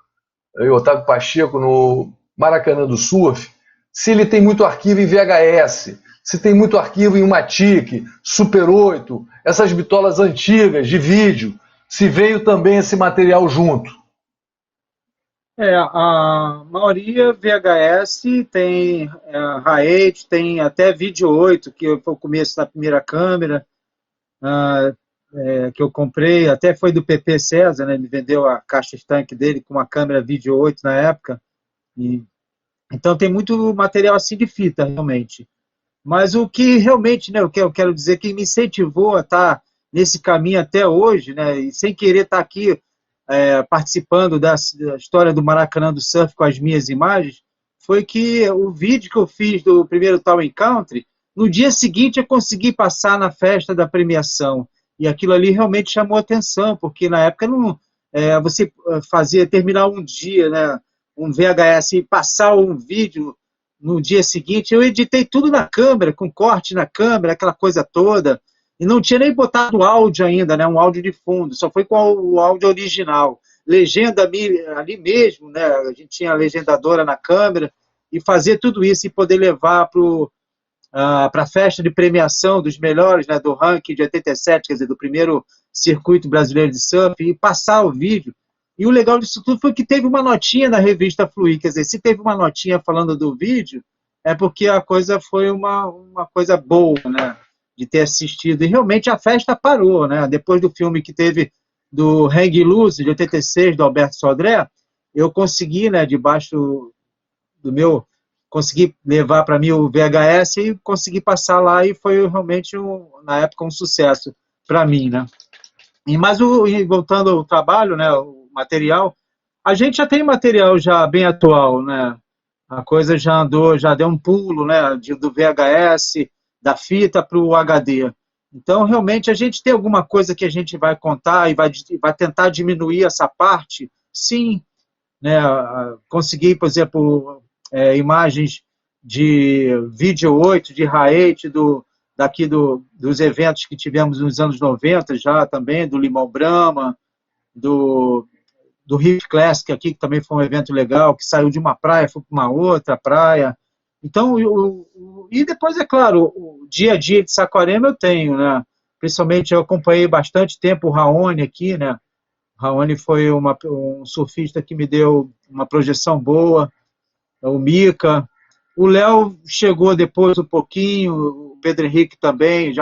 Otávio Pacheco, no Maracanã do Surf, se ele tem muito arquivo em VHS, se tem muito arquivo em Matic, Super 8, essas bitolas antigas de vídeo, se veio também esse material junto. A maioria VHS tem RAID, tem até vídeo 8, que foi o começo da primeira câmera, que eu comprei, até foi do PP César, né? Ele vendeu a caixa estanque dele com uma câmera vídeo 8 na época. Então tem muito material assim de fita, realmente. Mas o que realmente, né, o que eu quero dizer, que me incentivou a estar nesse caminho até hoje, né, e sem querer estar aqui participando da história do Maracanã do Surf com as minhas imagens, foi que o vídeo que eu fiz do primeiro Town Country, no dia seguinte eu consegui passar na festa da premiação, e aquilo ali realmente chamou atenção, porque na época não, você terminar um dia, né, um VHS e passar um vídeo no dia seguinte, eu editei tudo na câmera, com corte na câmera, aquela coisa toda, e não tinha nem botado áudio ainda, né, um áudio de fundo, só foi com o áudio original. Legenda ali mesmo, né, a gente tinha a legendadora na câmera, e fazer tudo isso e poder levar para a festa de premiação dos melhores, né, do ranking de 87, quer dizer, do primeiro circuito brasileiro de surf, e passar o vídeo. E o legal disso tudo foi que teve uma notinha na revista Fluir, quer dizer, se teve uma notinha falando do vídeo, é porque a coisa foi uma coisa boa, né, de ter assistido. E realmente a festa parou, né, depois do filme que teve do Hang Loose, de 86, do Alberto Sodré, eu consegui, né, debaixo do meu, consegui levar para mim o VHS e consegui passar lá, e foi realmente, na época, um sucesso para mim, né. Mas voltando ao trabalho, né, o material, a gente já tem material já bem atual, né? A coisa já andou, já deu um pulo, né, do VHS, da fita para o HD. Então, realmente, a gente tem alguma coisa que a gente vai contar e vai tentar diminuir essa parte, sim, né? Conseguir, por exemplo, imagens de vídeo 8, de RAID, dos eventos que tivemos nos anos 90 já também, do Limão Brahma, do Riff Classic aqui, que também foi um evento legal, que saiu de uma praia, foi para uma outra praia. Então, e depois, é claro, o dia a dia de Saquarema eu tenho, né? Principalmente eu acompanhei bastante tempo o Raoni aqui, né? O Raoni foi um surfista que me deu uma projeção boa, o Mica. O Léo chegou depois um pouquinho, o Pedro Henrique também,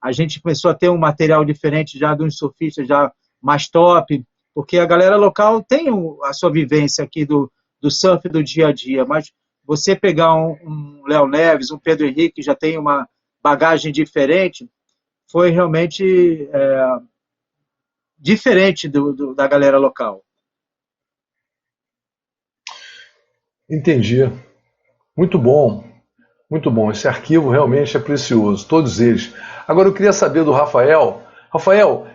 a gente começou a ter um material diferente já de uns surfistas já mais top, porque a galera local tem a sua vivência aqui do surf do dia a dia, mas você pegar um Léo Neves, um Pedro Henrique, que já tem uma bagagem diferente, foi realmente diferente da galera local. Entendi. Muito bom. Muito bom, esse arquivo realmente é precioso, todos eles. Agora eu queria saber do Rafael. Rafael,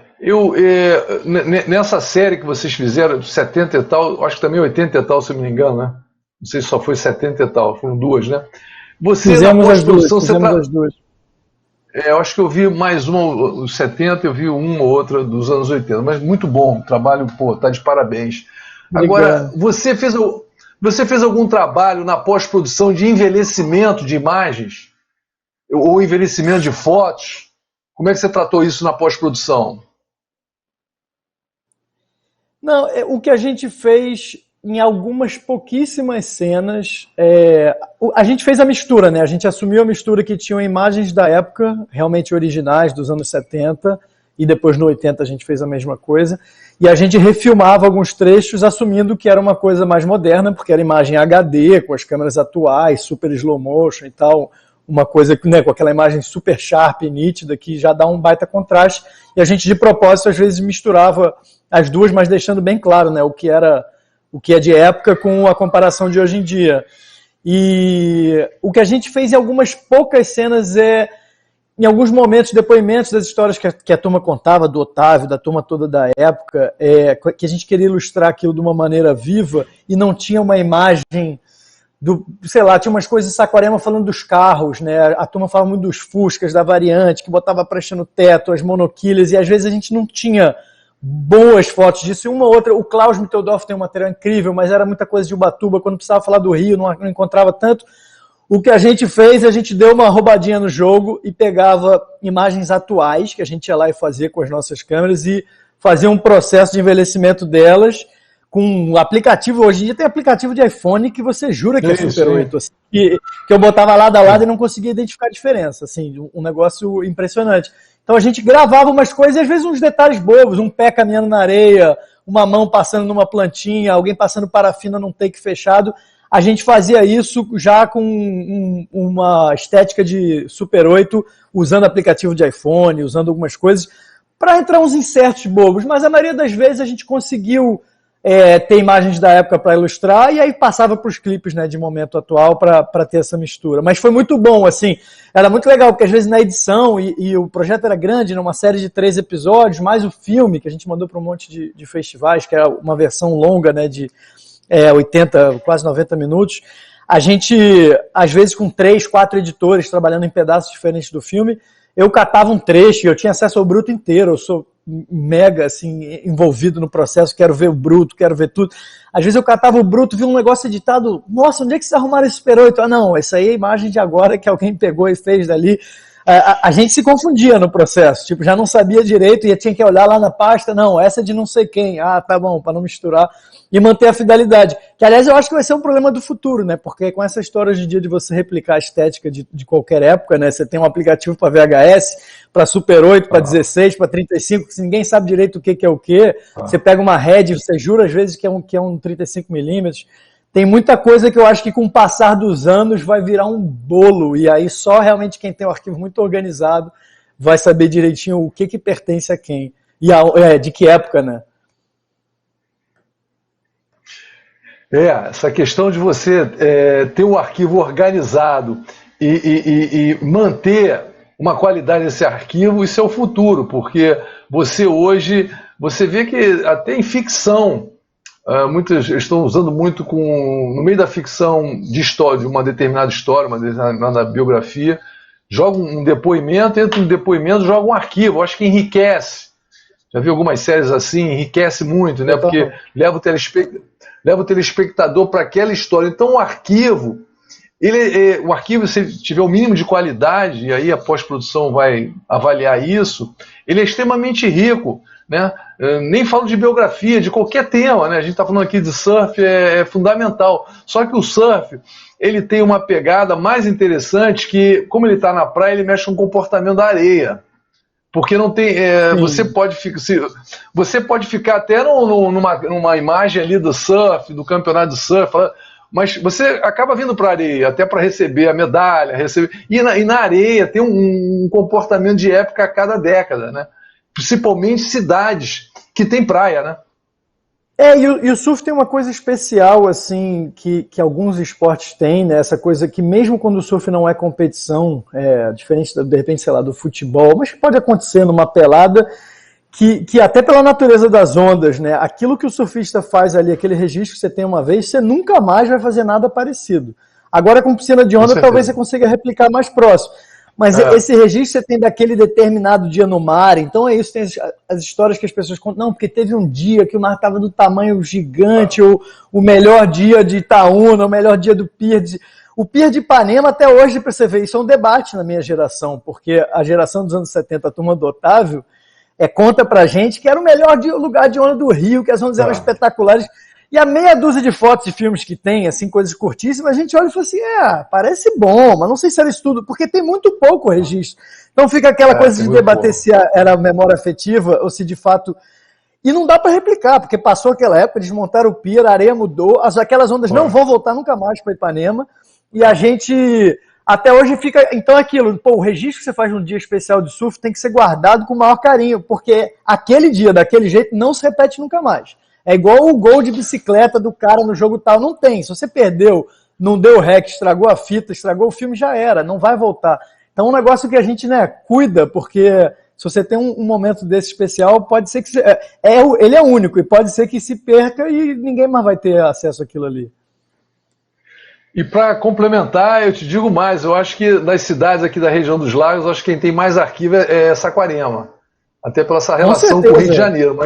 nessa série que vocês fizeram, 70 e tal, acho que também 80 e tal, se eu não me engano, né? Não sei se só foi 70 e tal, foram duas, né? Você, fizemos na as duas, pós-produção, as duas. eu acho que eu vi mais uma, os 70, eu vi uma ou outra dos anos 80, mas muito bom, o trabalho, pô, tá de parabéns. Agora, Obrigado. você fez algum trabalho na pós-produção de envelhecimento de imagens? Ou envelhecimento de fotos? Como é que você tratou isso na pós-produção? Não, o que a gente fez em algumas pouquíssimas cenas, a gente fez a mistura, né? A gente assumiu a mistura que tinham imagens da época, realmente originais, dos anos 70, e depois no 80 a gente fez a mesma coisa, e a gente refilmava alguns trechos assumindo que era uma coisa mais moderna, porque era imagem HD, com as câmeras atuais, super slow motion e tal, uma coisa, né, com aquela imagem super sharp e nítida, que já dá um baita contraste, e a gente de propósito às vezes misturava as duas, mas deixando bem claro, né, o que é de época com a comparação de hoje em dia. E o que a gente fez em algumas poucas cenas em alguns momentos, depoimentos das histórias que a turma contava, do Otávio, da turma toda da época, que a gente queria ilustrar aquilo de uma maneira viva e não tinha uma imagem sei lá, tinha umas coisas em Saquarema falando dos carros, né? A turma falava muito dos Fuscas, da variante, que botava prancha no teto, as monoquilhas, e às vezes a gente não tinha boas fotos disso, e uma ou outra, o Klaus Mitteldorf tem um material incrível, mas era muita coisa de Ubatuba, quando precisava falar do Rio, não encontrava tanto. O que a gente fez, a gente deu uma roubadinha no jogo e pegava imagens atuais, que a gente ia lá e fazia com as nossas câmeras, e fazia um processo de envelhecimento delas, com um aplicativo. Hoje em dia tem aplicativo de iPhone que você jura que é Super 8, assim, que eu botava lado a lado e não conseguia identificar a diferença, assim, um negócio impressionante. Então a gente gravava umas coisas e às vezes uns detalhes bobos, um pé caminhando na areia, uma mão passando numa plantinha, alguém passando parafina num take fechado. A gente fazia isso já com uma estética de Super 8, usando aplicativo de iPhone, usando algumas coisas, para entrar uns insertos bobos, mas a maioria das vezes a gente conseguiu ter imagens da época para ilustrar, e aí passava para os clipes, né, de momento atual para ter essa mistura. Mas foi muito bom, assim, era muito legal, porque às vezes na edição, e o projeto era grande, numa série de 3 episódios, mais o filme, que a gente mandou para um monte de festivais, que era uma versão longa, né, de 80, quase 90 minutos, a gente, às vezes com 3, 4 editores trabalhando em pedaços diferentes do filme, eu catava um trecho, e eu tinha acesso ao bruto inteiro, eu sou mega, assim, envolvido no processo, quero ver o bruto, quero ver tudo. Às vezes eu catava o bruto, vi um negócio editado, nossa, onde é que vocês arrumaram esse Super 8? Ah, não, essa aí é a imagem de agora que alguém pegou e fez dali. A gente se confundia no processo, tipo, já não sabia direito e tinha que olhar lá na pasta, não, essa é de não sei quem, tá bom, para não misturar, e manter a fidelidade. Que, aliás, eu acho que vai ser um problema do futuro, né, porque com essa história hoje em dia de você replicar a estética de qualquer época, né, você tem um aplicativo para VHS, para Super 8, para 16, para 35, que ninguém sabe direito o que é o que, você pega uma Red, você jura às vezes que é um 35mm, tem muita coisa que eu acho que com o passar dos anos vai virar um bolo, e aí só realmente quem tem um arquivo muito organizado vai saber direitinho o que pertence a quem, e de que época, né? Essa questão de você ter um arquivo organizado e manter uma qualidade desse arquivo, isso é o futuro, porque você hoje, você vê que até em ficção, muitos estão usando muito no meio da ficção de história, de uma determinada história, uma determinada biografia, joga um depoimento, entra um depoimento, joga um arquivo, eu acho que enriquece. Já vi algumas séries assim, enriquece muito, né? Porque leva o telespectador para aquela história. Então o arquivo, se tiver o mínimo de qualidade, e aí a pós-produção vai avaliar isso, ele é extremamente rico, né? Nem falo de biografia, de qualquer tema, né? A gente está falando aqui de surf, é fundamental. Só que o surf, ele tem uma pegada mais interessante que, como ele está na praia, ele mexe com o comportamento da areia. Porque não tem. Você pode ficar até numa imagem ali do surf, do campeonato de surf, mas você acaba vindo para a areia, até para receber a medalha, e na areia tem um comportamento de época a cada década, né? Principalmente cidades que tem praia, né? E o surf tem uma coisa especial, assim, que alguns esportes têm, né? Essa coisa que mesmo quando o surf não é competição, diferente, de repente, sei lá, do futebol, mas pode acontecer numa pelada, que até pela natureza das ondas, né? Aquilo que o surfista faz ali, aquele registro que você tem uma vez, você nunca mais vai fazer nada parecido. Agora com piscina de onda, talvez você consiga replicar mais próximo. Mas esse registro você tem daquele determinado dia no mar, então é isso, tem as histórias que as pessoas contam, não, porque teve um dia que o mar estava do tamanho gigante, ou o melhor dia de Itaúna, o melhor dia do Pier O Pier de Ipanema, até hoje, para você ver, isso é um debate na minha geração, porque a geração dos anos 70, a turma do Otávio, conta pra gente que era o melhor lugar de onda do Rio, que as ondas eram espetaculares. E a meia dúzia de fotos e filmes que tem, assim, coisas curtíssimas, a gente olha e fala assim, parece bom, mas não sei se era isso tudo, porque tem muito pouco registro. Então fica aquela coisa de debater se era memória afetiva ou se de fato... E não dá para replicar, porque passou aquela época, desmontaram o pier, a areia mudou, aquelas ondas não vão voltar nunca mais para Ipanema, e a gente... Até hoje fica... Então aquilo, o registro que você faz num dia especial de surf tem que ser guardado com o maior carinho, porque aquele dia, daquele jeito, não se repete nunca mais. É igual o gol de bicicleta do cara no jogo tal. Não tem. Se você perdeu, não deu rec, estragou a fita, estragou o filme, já era. Não vai voltar. Então é um negócio que a gente, né, cuida, porque se você tem um momento desse especial, pode ser que... ele é único e pode ser que se perca e ninguém mais vai ter acesso àquilo ali. E para complementar, eu te digo mais. Eu acho que das cidades aqui da região dos lagos, eu acho que quem tem mais arquivo é Saquarema. Até pela essa relação com o Rio de Janeiro.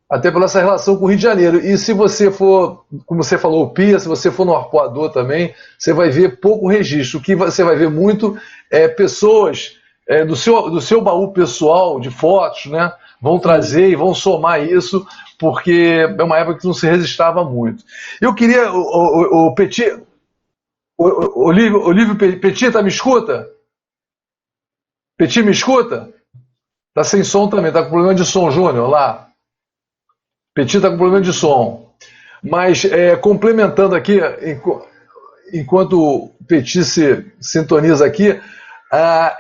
Até pela essa relação com o Rio de Janeiro. E se você for, como você falou, o Pia, se você for no Arpoador também, você vai ver pouco registro. O que você vai ver muito é pessoas do seu baú pessoal de fotos, né? Vão trazer e vão somar isso, porque é uma época que não se registrava muito. Eu queria, o Petit, Olívio Petit, me escuta? Petit, me escuta? Tá sem som também, tá com problema de som, Júnior, lá. Petit está com problema de som. Mas, complementando aqui, enquanto o Petit se sintoniza aqui,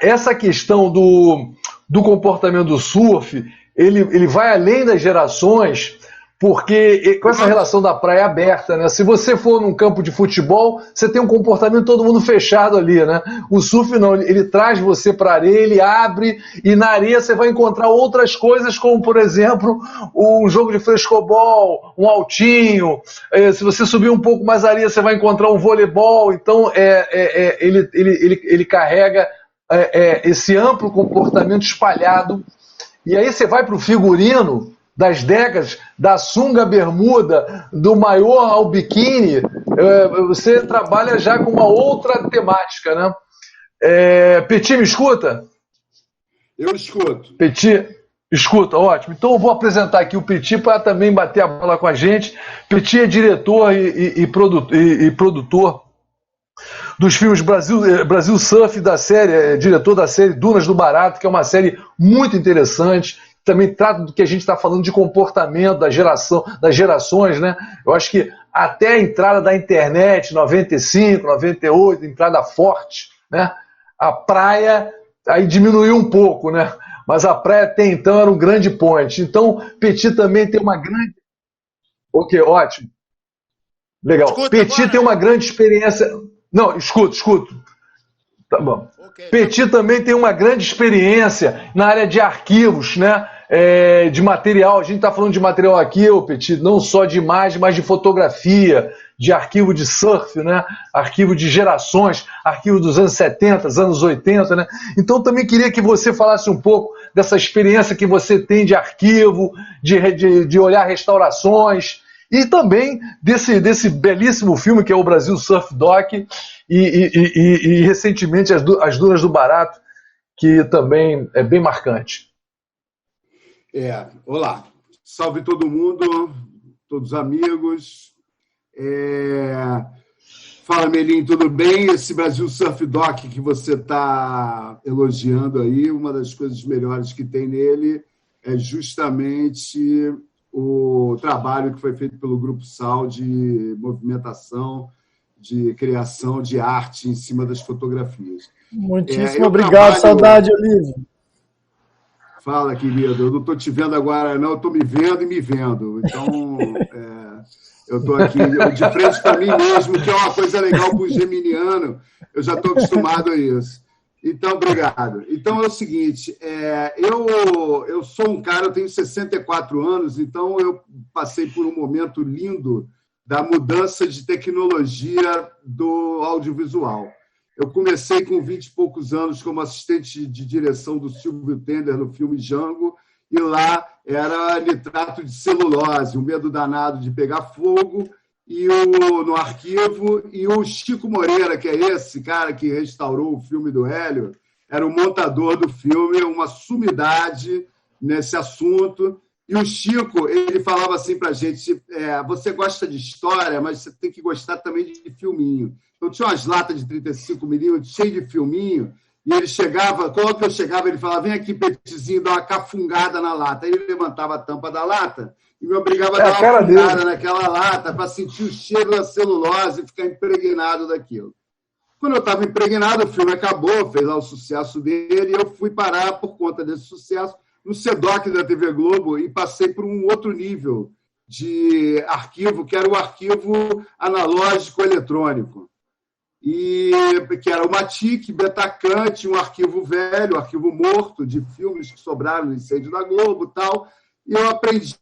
essa questão do comportamento do surf, ele vai além das gerações, porque com essa relação da praia aberta, né? Se você for num campo de futebol, você tem um comportamento todo mundo fechado ali, né? O surf não, ele traz você para a areia, ele abre, e na areia você vai encontrar outras coisas, como por exemplo, um jogo de frescobol, um altinho. Se você subir um pouco mais a areia, você vai encontrar um voleibol. Então ele carrega esse amplo comportamento espalhado. E aí você vai para o figurino das décadas, da sunga bermuda, do maiô ao biquíni, você trabalha já com uma outra temática, né? Petit, me escuta? Eu escuto. Petit, escuta, ótimo. Então eu vou apresentar aqui o Petit para também bater a bola com a gente. Petit é diretor e produtor dos filmes Brasil Surf, da série, diretor da série Dunas do Barato, que é uma série muito interessante. Também trata do que a gente está falando de comportamento das gerações, né? Eu acho que até a entrada da internet, 95, 98, entrada forte, né? A praia aí diminuiu um pouco, né? Mas a praia até então era um grande point. Então, Petit também tem uma grande... Ok, ótimo. Legal. Escuta, Petit agora, tem uma grande experiência... Não, escuto. Tá bom. Okay. Petit também tem uma grande experiência na área de arquivos, né? De material. A gente está falando de material aqui, Petit, não só de imagem, mas de fotografia, de arquivo de surf, né? Arquivo de gerações, arquivo dos anos 70, anos 80, né? Então também queria que você falasse um pouco dessa experiência que você tem de arquivo, de olhar restaurações, e também desse belíssimo filme que é o Brasil Surf Doc, e recentemente as Dunas do Barato, que também é bem marcante. Olá, salve todo mundo, todos os amigos. Fala, Melim, tudo bem? Esse Brasil Surf Doc que você está elogiando aí, uma das coisas melhores que tem nele é justamente o trabalho que foi feito pelo Grupo Sal de movimentação, de criação de arte em cima das fotografias. Muitíssimo obrigado, saudade, Olívio. Fala, querido. Eu não estou te vendo agora, não. Eu estou me vendo e me vendo. Então, eu estou aqui de frente para mim mesmo, que é uma coisa legal para o geminiano. Eu já estou acostumado a isso. Então, obrigado. Então, é o seguinte, eu sou um cara, eu tenho 64 anos, então eu passei por um momento lindo da mudança de tecnologia do audiovisual. Eu comecei com 20 e poucos anos como assistente de direção do Silvio Tender no filme Django, e lá era nitrato de celulose, o medo danado de pegar fogo, no arquivo, e o Chico Moreira, que é esse cara que restaurou o filme do Hélio, era o montador do filme, uma sumidade nesse assunto. E o Chico, ele falava assim para a gente, você gosta de história, mas você tem que gostar também de filminho. Então, tinha umas latas de 35mm, cheias de filminho, e ele chegava, quando eu chegava, ele falava, vem aqui, Petizinho, dá uma cafungada na lata. Aí ele levantava a tampa da lata e me obrigava a dar uma cafungada naquela lata para sentir o cheiro da celulose e ficar impregnado daquilo. Quando eu estava impregnado, o filme acabou, fez lá o sucesso dele, e eu fui parar, por conta desse sucesso, no SEDOC da TV Globo, e passei por um outro nível de arquivo, que era o arquivo analógico eletrônico. Que era o Matic, Betacam, um arquivo velho, um arquivo morto, de filmes que sobraram no incêndio da Globo e tal. E eu aprendi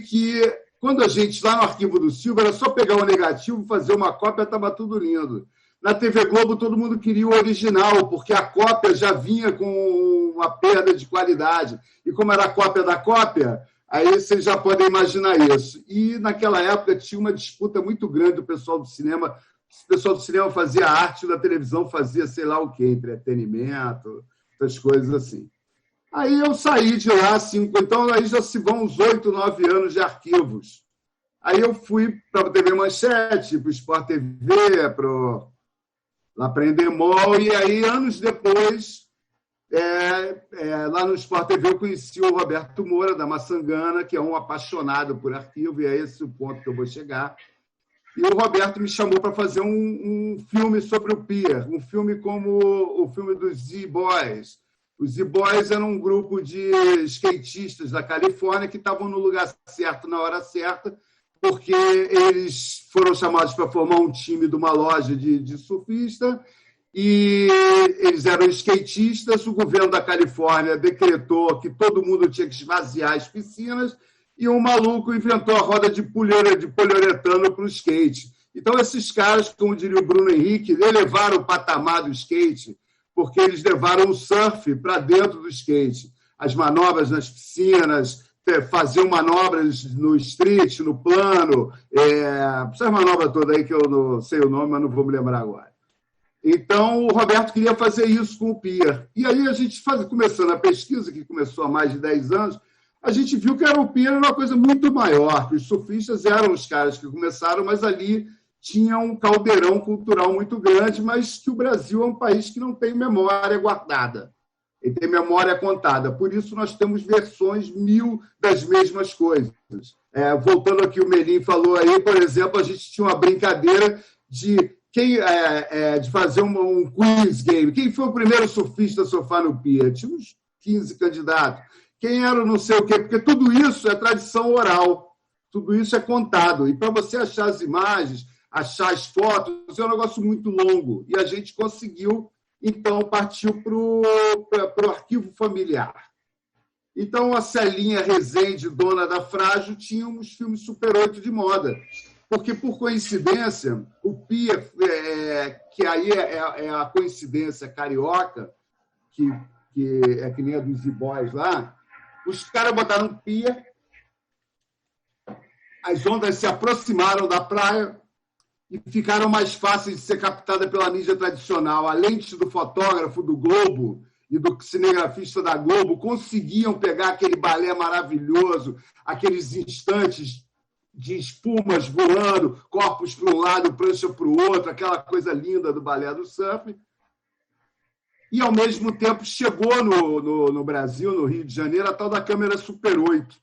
que, quando a gente, lá no arquivo do Silvio, era só pegar o negativo, fazer uma cópia, estava tudo lindo. Na TV Globo, todo mundo queria o original, porque a cópia já vinha com uma perda de qualidade. E como era a cópia da cópia, aí vocês já podem imaginar isso. E, naquela época, tinha uma disputa muito grande do pessoal do cinema. O pessoal do cinema fazia arte, da televisão fazia sei lá o quê, entretenimento, essas coisas assim. Aí eu saí de lá, então aí já se vão uns 8, 9 anos de arquivos. Aí eu fui para a TV Manchete, para o Sport TV, lá para Endemol, e aí, anos depois, lá no Sport TV, eu conheci o Roberto Moura, da Maçangana, que é um apaixonado por arquivo, e é esse o ponto que eu vou chegar. E o Roberto me chamou para fazer um filme sobre o Pier, um filme como o filme dos Z-Boys. Os Z-Boys eram um grupo de skatistas da Califórnia que estavam no lugar certo, na hora certa, porque eles foram chamados para formar um time de uma loja de surfista, e eles eram skatistas. O governo da Califórnia decretou que todo mundo tinha que esvaziar as piscinas, e um maluco inventou a roda de poliuretano para o skate. Então, esses caras, como diria o Bruno Henrique, elevaram o patamar do skate, porque eles levaram o surf para dentro do skate. As manobras nas piscinas, faziam manobras no street, no plano, essas manobras todas aí que eu não sei o nome, mas não vou me lembrar agora. Então, o Roberto queria fazer isso com o Pier. E aí, a gente, começando a pesquisa, que começou há mais de 10 anos, a gente viu que o Pier era uma coisa muito maior, que os surfistas eram os caras que começaram, mas ali tinha um caldeirão cultural muito grande, mas que o Brasil é um país que não tem memória guardada, ele tem memória contada. Por isso, nós temos versões 1000 das mesmas coisas. Voltando aqui, o Melim falou aí, por exemplo, a gente tinha uma brincadeira de fazer um quiz game. Quem foi o primeiro surfista a surfar no Pier? Tinha uns 15 candidatos. Quem era não sei o quê? Porque tudo isso é tradição oral, tudo isso é contado. E para você achar as imagens, achar as fotos, é um negócio muito longo. E a gente conseguiu, então, partiu para o arquivo familiar. Então, a Celinha Rezende, dona da Frágil, tinha uns filmes Super 8 de moda. Porque, por coincidência, o Pier, que aí é a coincidência carioca, que é que nem a dos Z-Boys lá, os caras botaram um Pier, as ondas se aproximaram da praia e ficaram mais fáceis de ser captadas pela mídia tradicional. A lente do fotógrafo do Globo e do cinegrafista da Globo conseguiam pegar aquele balé maravilhoso, aqueles instantes de espumas voando, corpos para um lado, prancha para o outro, aquela coisa linda do balé do surf. E, ao mesmo tempo, chegou no Brasil, no Rio de Janeiro, a tal da câmera Super 8,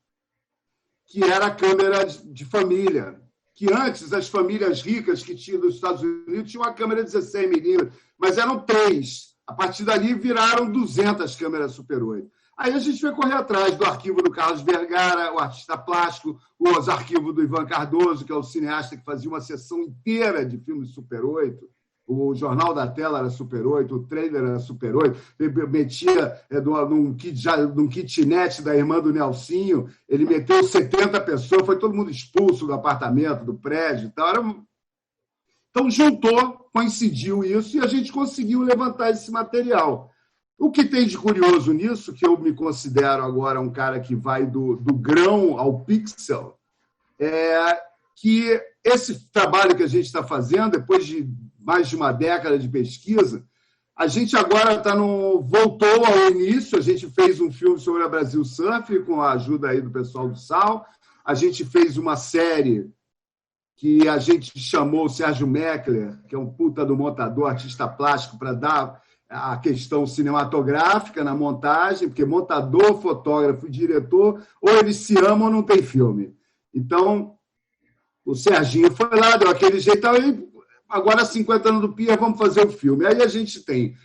que era a câmera de família, que antes as famílias ricas que tinham dos Estados Unidos tinham uma câmera 16mm, mas eram 3. A partir dali, viraram 200 câmeras Super 8. Aí a gente foi correr atrás do arquivo do Carlos Vergara, o artista plástico, os arquivos do Ivan Cardoso, que é o cineasta que fazia uma sessão inteira de filmes Super 8. O Jornal da Tela era Super 8, o trailer era Super 8, ele metia num kitnet da irmã do Nelsinho, ele meteu 70 pessoas, foi todo mundo expulso do apartamento, do prédio e tal. Então, juntou, coincidiu isso, e a gente conseguiu levantar esse material. O que tem de curioso nisso, que eu me considero agora um cara que vai do grão ao pixel, é que esse trabalho que a gente está fazendo, depois de mais de uma década de pesquisa, a gente agora voltou ao início, a gente fez um filme sobre a Brasil Surf, com a ajuda aí do pessoal do SAL, a gente fez uma série que a gente chamou o Sérgio Meckler, que é um puta do montador, artista plástico, para dar a questão cinematográfica na montagem, porque montador, fotógrafo e diretor, ou eles se amam ou não tem filme. Então, o Serginho foi lá, deu aquele jeito, aí, agora 50 anos do Pier, vamos fazer o filme. Aí a gente tem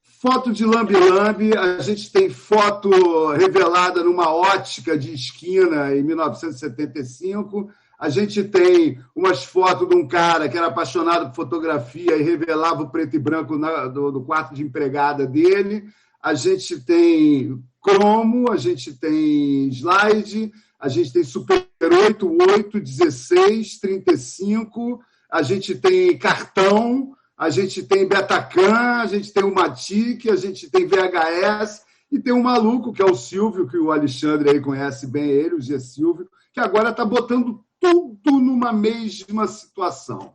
foto de lambe-lambe, a gente tem foto revelada numa ótica de esquina em 1975, a gente tem umas fotos de um cara que era apaixonado por fotografia e revelava o preto e branco do quarto de empregada dele. A gente tem cromo, a gente tem slide, a gente tem Super 8, 8, 16, 35, a gente tem cartão, a gente tem Betacam, a gente tem o Matic, a gente tem VHS e tem um maluco, que é o Silvio, que o Alexandre aí conhece bem ele, o G. Silvio, que agora está botando tudo numa mesma situação.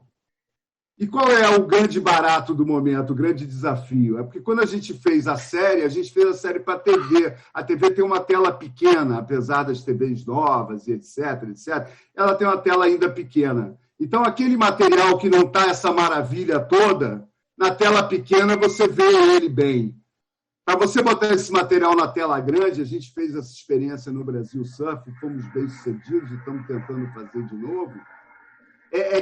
E qual é o grande barato do momento, o grande desafio? É porque quando a gente fez a série para a TV. A TV tem uma tela pequena, apesar das TVs novas e etc, etc. Ela tem uma tela ainda pequena. Então, aquele material que não está essa maravilha toda, na tela pequena você vê ele bem. Para você botar esse material na tela grande, a gente fez essa experiência no Brasil Surf, fomos bem-sucedidos e estamos tentando fazer de novo,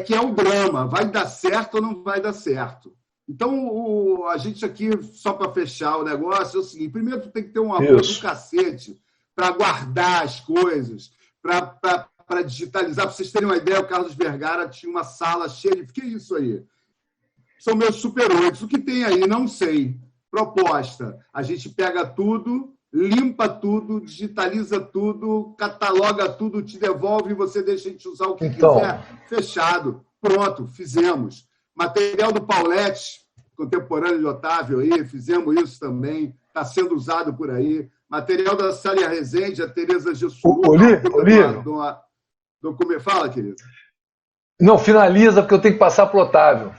que é o drama, vai dar certo ou não vai dar certo. Então, a gente aqui, só para fechar o negócio, é o seguinte, primeiro tu tem que ter um amor do cacete para guardar as coisas, para digitalizar. Para vocês terem uma ideia, o Carlos Vergara tinha uma sala cheia de... O que é isso aí? São meus Super 8. O que tem aí? Não sei. Proposta. A gente pega tudo, limpa tudo, digitaliza tudo, cataloga tudo, te devolve e você deixa a gente usar o que quiser. Fechado. Pronto, fizemos. Material do Paulette, contemporâneo de Otávio aí, fizemos isso também. Está sendo usado por aí. Material da Célia Rezende, a Tereza Gessuru. Fala, querido. Não, finaliza, porque eu tenho que passar para o Otávio.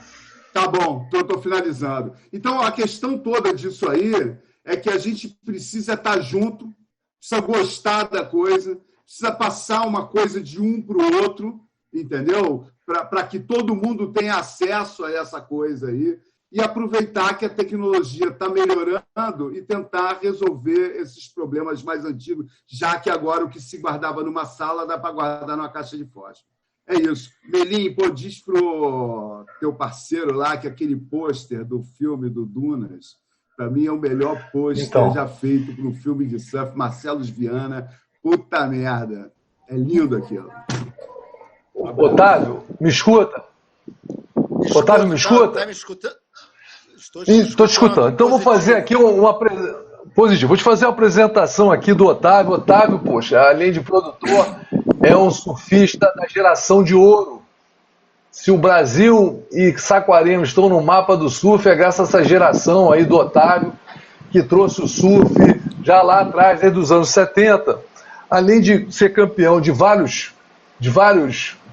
Tá bom, então eu estou finalizando. Então, a questão toda disso aí é que a gente precisa estar junto, precisa gostar da coisa, precisa passar uma coisa de um para o outro, entendeu? Para que todo mundo tenha acesso a essa coisa aí e aproveitar que a tecnologia está melhorando e tentar resolver esses problemas mais antigos, já que agora o que se guardava numa sala dá para guardar numa caixa de fósforo. É isso. Melim, pô, diz pro teu parceiro lá que aquele pôster do filme do Dunas, para mim é o melhor pôster já feito para um filme de surf. Marcelo Viana, puta merda. É lindo aquilo. Otávio, me escuta? Otávio, me escuta? Tá me escutando? Estou te escutando. Então, vou fazer aqui positivo. Vou te fazer uma apresentação aqui do Otávio. Otávio, poxa, além de produtor, é um surfista da geração de ouro. Se o Brasil e Saquarema estão no mapa do surf, é graças a essa geração aí do Otávio, que trouxe o surf já lá atrás, desde os anos 70. Além de ser campeão de vários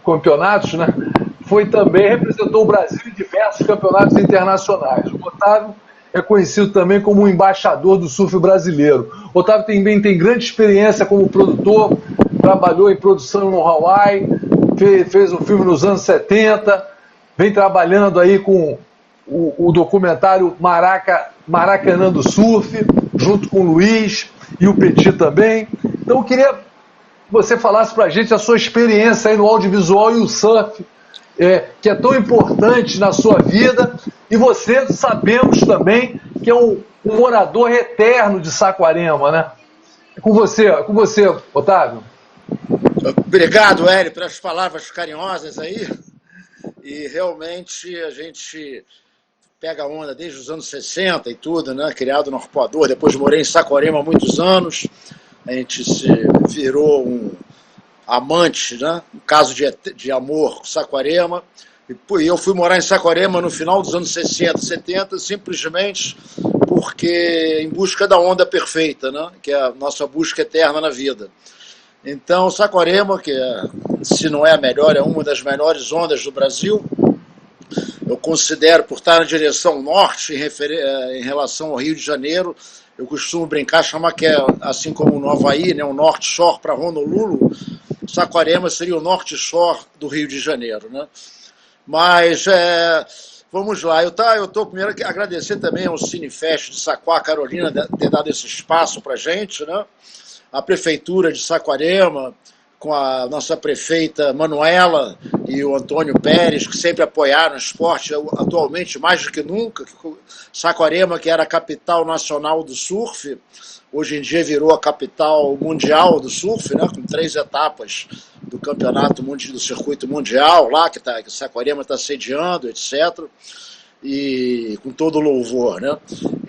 campeonatos, né? Representou o Brasil em diversos campeonatos internacionais. O Otávio é conhecido também como um embaixador do surf brasileiro. O Otávio também tem grande experiência como produtor, trabalhou em produção no Hawaii, fez um filme nos anos 70, vem trabalhando aí com o documentário Maracanã do Surf, junto com o Luiz e o Petit também. Então eu queria que você falasse pra gente a sua experiência aí no audiovisual e o surf, que é tão importante na sua vida, e você sabemos também que é um morador eterno de Saquarema, né? Com você, Otávio. Obrigado, Hélio, pelas palavras carinhosas aí. E realmente a gente pega onda desde os anos 60 e tudo, né? Criado no Arpoador, depois morei em Saquarema há muitos anos. A gente se virou um amante, né? Um caso de amor com Saquarema. E eu fui morar em Saquarema no final dos anos 60, 70, simplesmente porque em busca da onda perfeita, né? Que é a nossa busca eterna na vida. Então, Saquarema, que se não é a melhor, é uma das melhores ondas do Brasil. Eu considero, por estar na direção norte, em relação ao Rio de Janeiro, eu costumo brincar, chamar que é, assim como no Havaí, né, o North Shore para Honolulu, Saquarema seria o North Shore do Rio de Janeiro, né? Mas, vamos lá, eu estou primeiro a agradecer também ao Cinefest de Saquá, Carolina, de ter dado esse espaço para a gente, né? A Prefeitura de Saquarema, com a nossa prefeita Manuela e o Antônio Pérez, que sempre apoiaram o esporte, atualmente mais do que nunca. Saquarema, que era a capital nacional do surf, hoje em dia virou a capital mundial do surf, né, com 3 etapas do campeonato do circuito mundial, lá que Saquarema está sediando, etc., e com todo louvor, né?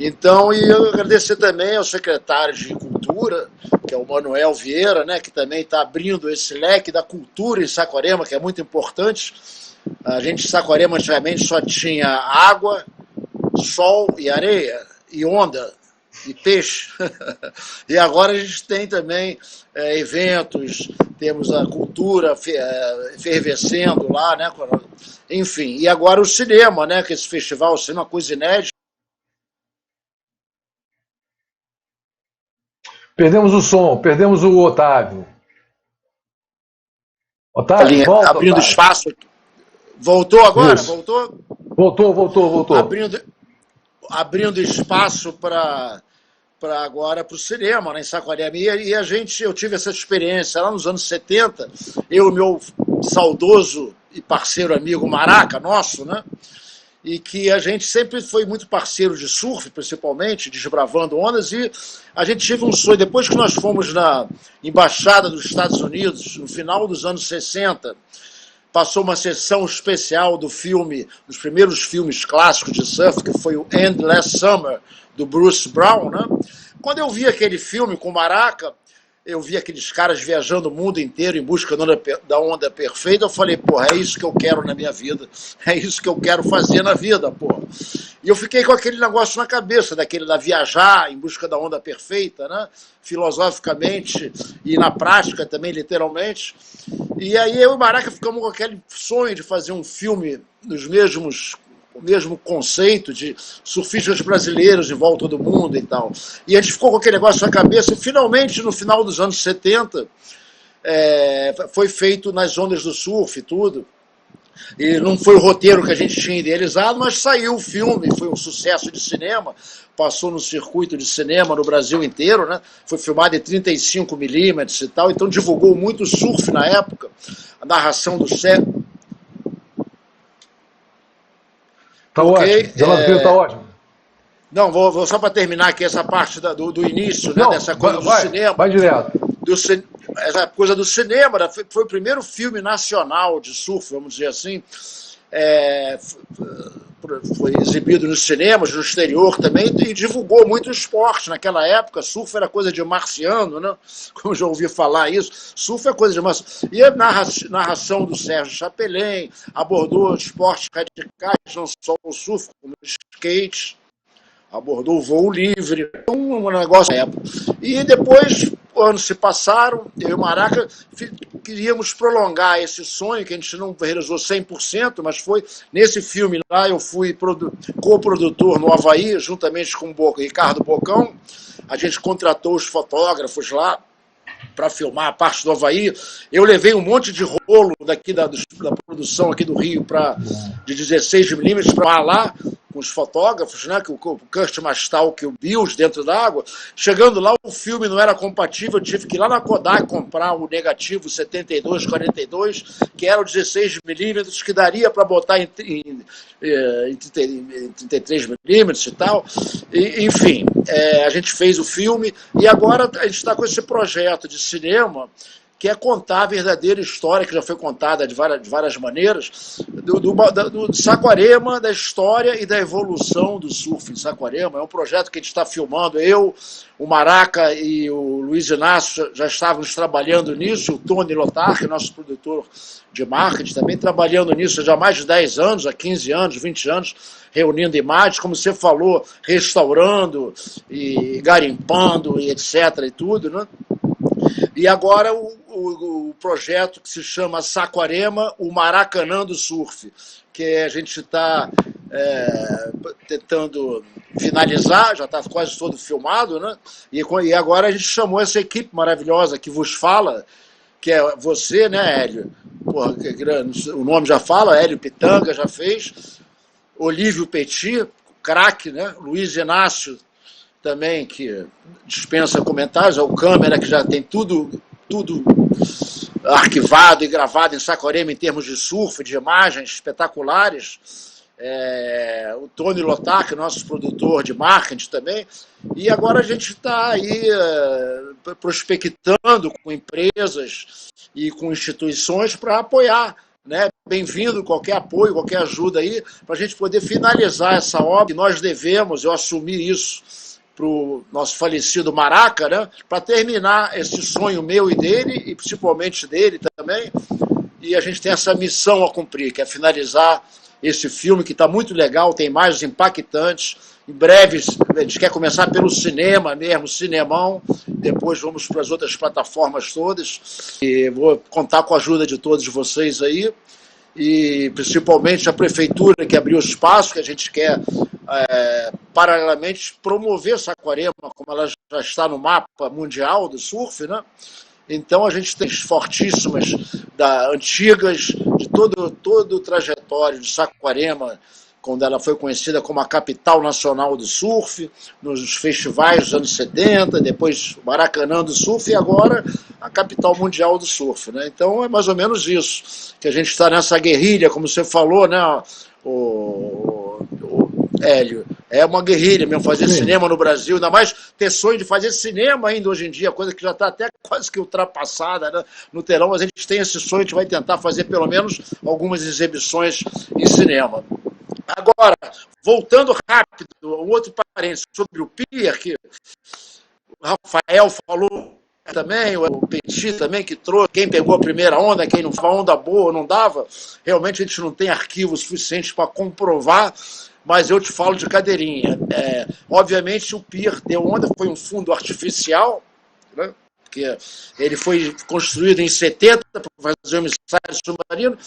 Então, e eu agradecer também ao secretário de Cultura, que é o Manuel Vieira, né, que também está abrindo esse leque da cultura em Saquarema, que é muito importante. A gente em Saquarema antigamente só tinha água, sol e areia, e onda, e peixe. E agora a gente tem também eventos, temos a cultura efervescendo lá, né? Enfim, e agora o cinema, né? Que esse festival sendo uma coisa inédita. Perdemos o som, perdemos o Otávio. Otávio, volta, abrindo Otávio. Espaço. Voltou agora? Isso. Voltou? Voltou. Abrindo espaço para agora para o cinema, né, em Saquarema. E eu tive essa experiência lá nos anos 70, eu e meu saudoso e parceiro amigo Maraca, nosso, né? E que a gente sempre foi muito parceiro de surf, principalmente, desbravando ondas, e a gente teve um sonho, depois que nós fomos na Embaixada dos Estados Unidos, no final dos anos 60, passou uma sessão especial do filme, dos primeiros filmes clássicos de surf, que foi o Endless Summer, do Bruce Brown, né? Quando eu vi aquele filme com Maraca, eu vi aqueles caras viajando o mundo inteiro em busca da onda perfeita, eu falei, porra, é isso que eu quero na minha vida, é isso que eu quero fazer na vida, porra. E eu fiquei com aquele negócio na cabeça, da viajar em busca da onda perfeita, né? Filosoficamente e na prática também, literalmente. E aí eu e o Maraca ficamos com aquele sonho de fazer um filme o mesmo conceito de surfistas brasileiros em volta do mundo e tal. E a gente ficou com aquele negócio na cabeça e finalmente, no final dos anos 70, foi feito nas ondas do surf e tudo. E não foi o roteiro que a gente tinha idealizado, mas saiu o filme, foi um sucesso de cinema, passou no circuito de cinema no Brasil inteiro, né? Foi filmado em 35mm e tal, então divulgou muito surf na época, a narração do Sérgio. Tá ótimo, tá ótimo. Não, vou só para terminar aqui essa parte do início, né, dessa coisa do cinema. Vai direto. Essa coisa do cinema, né, foi o primeiro filme nacional de surf, vamos dizer assim. Foi exibido nos cinemas, no exterior também, e divulgou muito o esporte. Naquela época, surf era coisa de marciano, né? Como eu já ouvi falar isso, surf é coisa de marciano. E a narração do Sérgio Chapelin abordou esportes radicais, não só o surf, como o skate, abordou o voo livre, um negócio na época. E depois, anos se passaram, eu e o Maraca queríamos prolongar esse sonho, que a gente não realizou 100%, mas foi nesse filme lá, eu fui coprodutor no Havaí, juntamente com o Ricardo Bocão, a gente contratou os fotógrafos lá para filmar a parte do Havaí. Eu levei um monte de rolo daqui da produção aqui do Rio de 16mm para lá, com os fotógrafos, né, que o Kurt Mastalk e o Bills dentro d'água. Chegando lá, o filme não era compatível, eu tive que ir lá na Kodak comprar o negativo 72-42, que era o 16mm, que daria para botar em 33mm e tal. Enfim, a gente fez o filme e agora a gente está com esse projeto de cinema que é contar a verdadeira história, que já foi contada de várias maneiras, do Saquarema, da história e da evolução do surf em Saquarema. É um projeto que a gente está filmando. Eu, o Maraca e o Luiz Inácio já estávamos trabalhando nisso, o Tony Lotar, nosso produtor de marketing, também trabalhando nisso já há mais de 10 anos, há 15 anos, 20 anos, reunindo imagens, como você falou, restaurando e garimpando e etc. e tudo, né? E agora o projeto que se chama Saquarema, o Maracanã do Surf, que a gente está tentando finalizar, já está quase todo filmado, né? E agora a gente chamou essa equipe maravilhosa que vos fala, que é você, né, Hélio? Porra, o nome já fala, Hélio Pitanga já fez, Olívio Petit, craque, né? Luiz Inácio, também, que dispensa comentários, é o câmera que já tem tudo arquivado e gravado em Saquarema em termos de surf, de imagens espetaculares. O Tony Lotar, nosso produtor de marketing também. E agora a gente está aí prospectando com empresas e com instituições para apoiar, né? Bem-vindo qualquer apoio, qualquer ajuda aí, para a gente poder finalizar essa obra. Nós devemos, eu assumi isso para o nosso falecido Maraca, né, para terminar esse sonho meu e dele, e principalmente dele também, e a gente tem essa missão a cumprir, que é finalizar esse filme, que está muito legal, tem imagens impactantes. Em breve, a gente quer começar pelo cinema mesmo, cinemão, depois vamos para as outras plataformas todas, e vou contar com a ajuda de todos vocês aí, e principalmente a prefeitura que abriu espaço, que a gente quer paralelamente promover Saquarema, como ela já está no mapa mundial do surf, né? Então a gente tem fortíssimas antigas de todo o trajetório de Saquarema, quando ela foi conhecida como a capital nacional do surf, nos festivais dos anos 70, depois o Maracanã do surf e agora a capital mundial do surf, né? Então é mais ou menos isso, que a gente está nessa guerrilha, como você falou, né, o Hélio, é uma guerrilha mesmo, fazer cinema no Brasil, ainda mais ter sonho de fazer cinema ainda hoje em dia, coisa que já está até quase que ultrapassada, né, no telão, mas a gente tem esse sonho, a gente vai tentar fazer pelo menos algumas exibições em cinema. Agora, voltando rápido, um outro parênteses sobre o Pier, que o Rafael falou também, o Petit também, que trouxe, quem pegou a primeira onda, quem não foi onda boa, não dava, realmente a gente não tem arquivo suficiente para comprovar, mas eu te falo de cadeirinha. Obviamente o Pier deu onda, foi um fundo artificial, né? Porque ele foi construído em 70 para fazer um ensaio submarino.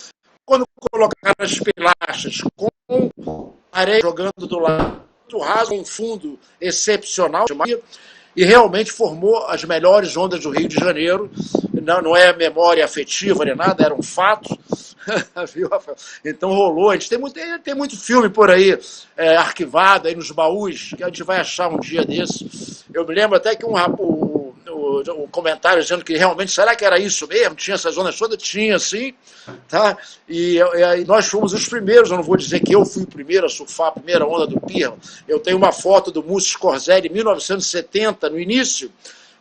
Quando colocaram as pilastras com areia jogando do lado raso, um fundo excepcional, e realmente formou as melhores ondas do Rio de Janeiro. Não é memória afetiva nem nada, era um fato. Então rolou. A gente tem muito filme por aí, arquivado aí nos baús, que a gente vai achar um dia desse. Eu me lembro até que um comentário dizendo que realmente, será que era isso mesmo? Tinha essas zonas todas? Tinha, sim. Tá? E nós fomos os primeiros, eu não vou dizer que eu fui o primeiro a surfar a primeira onda do Pier. Eu tenho uma foto do Mussi Scorzeli em 1970, no início,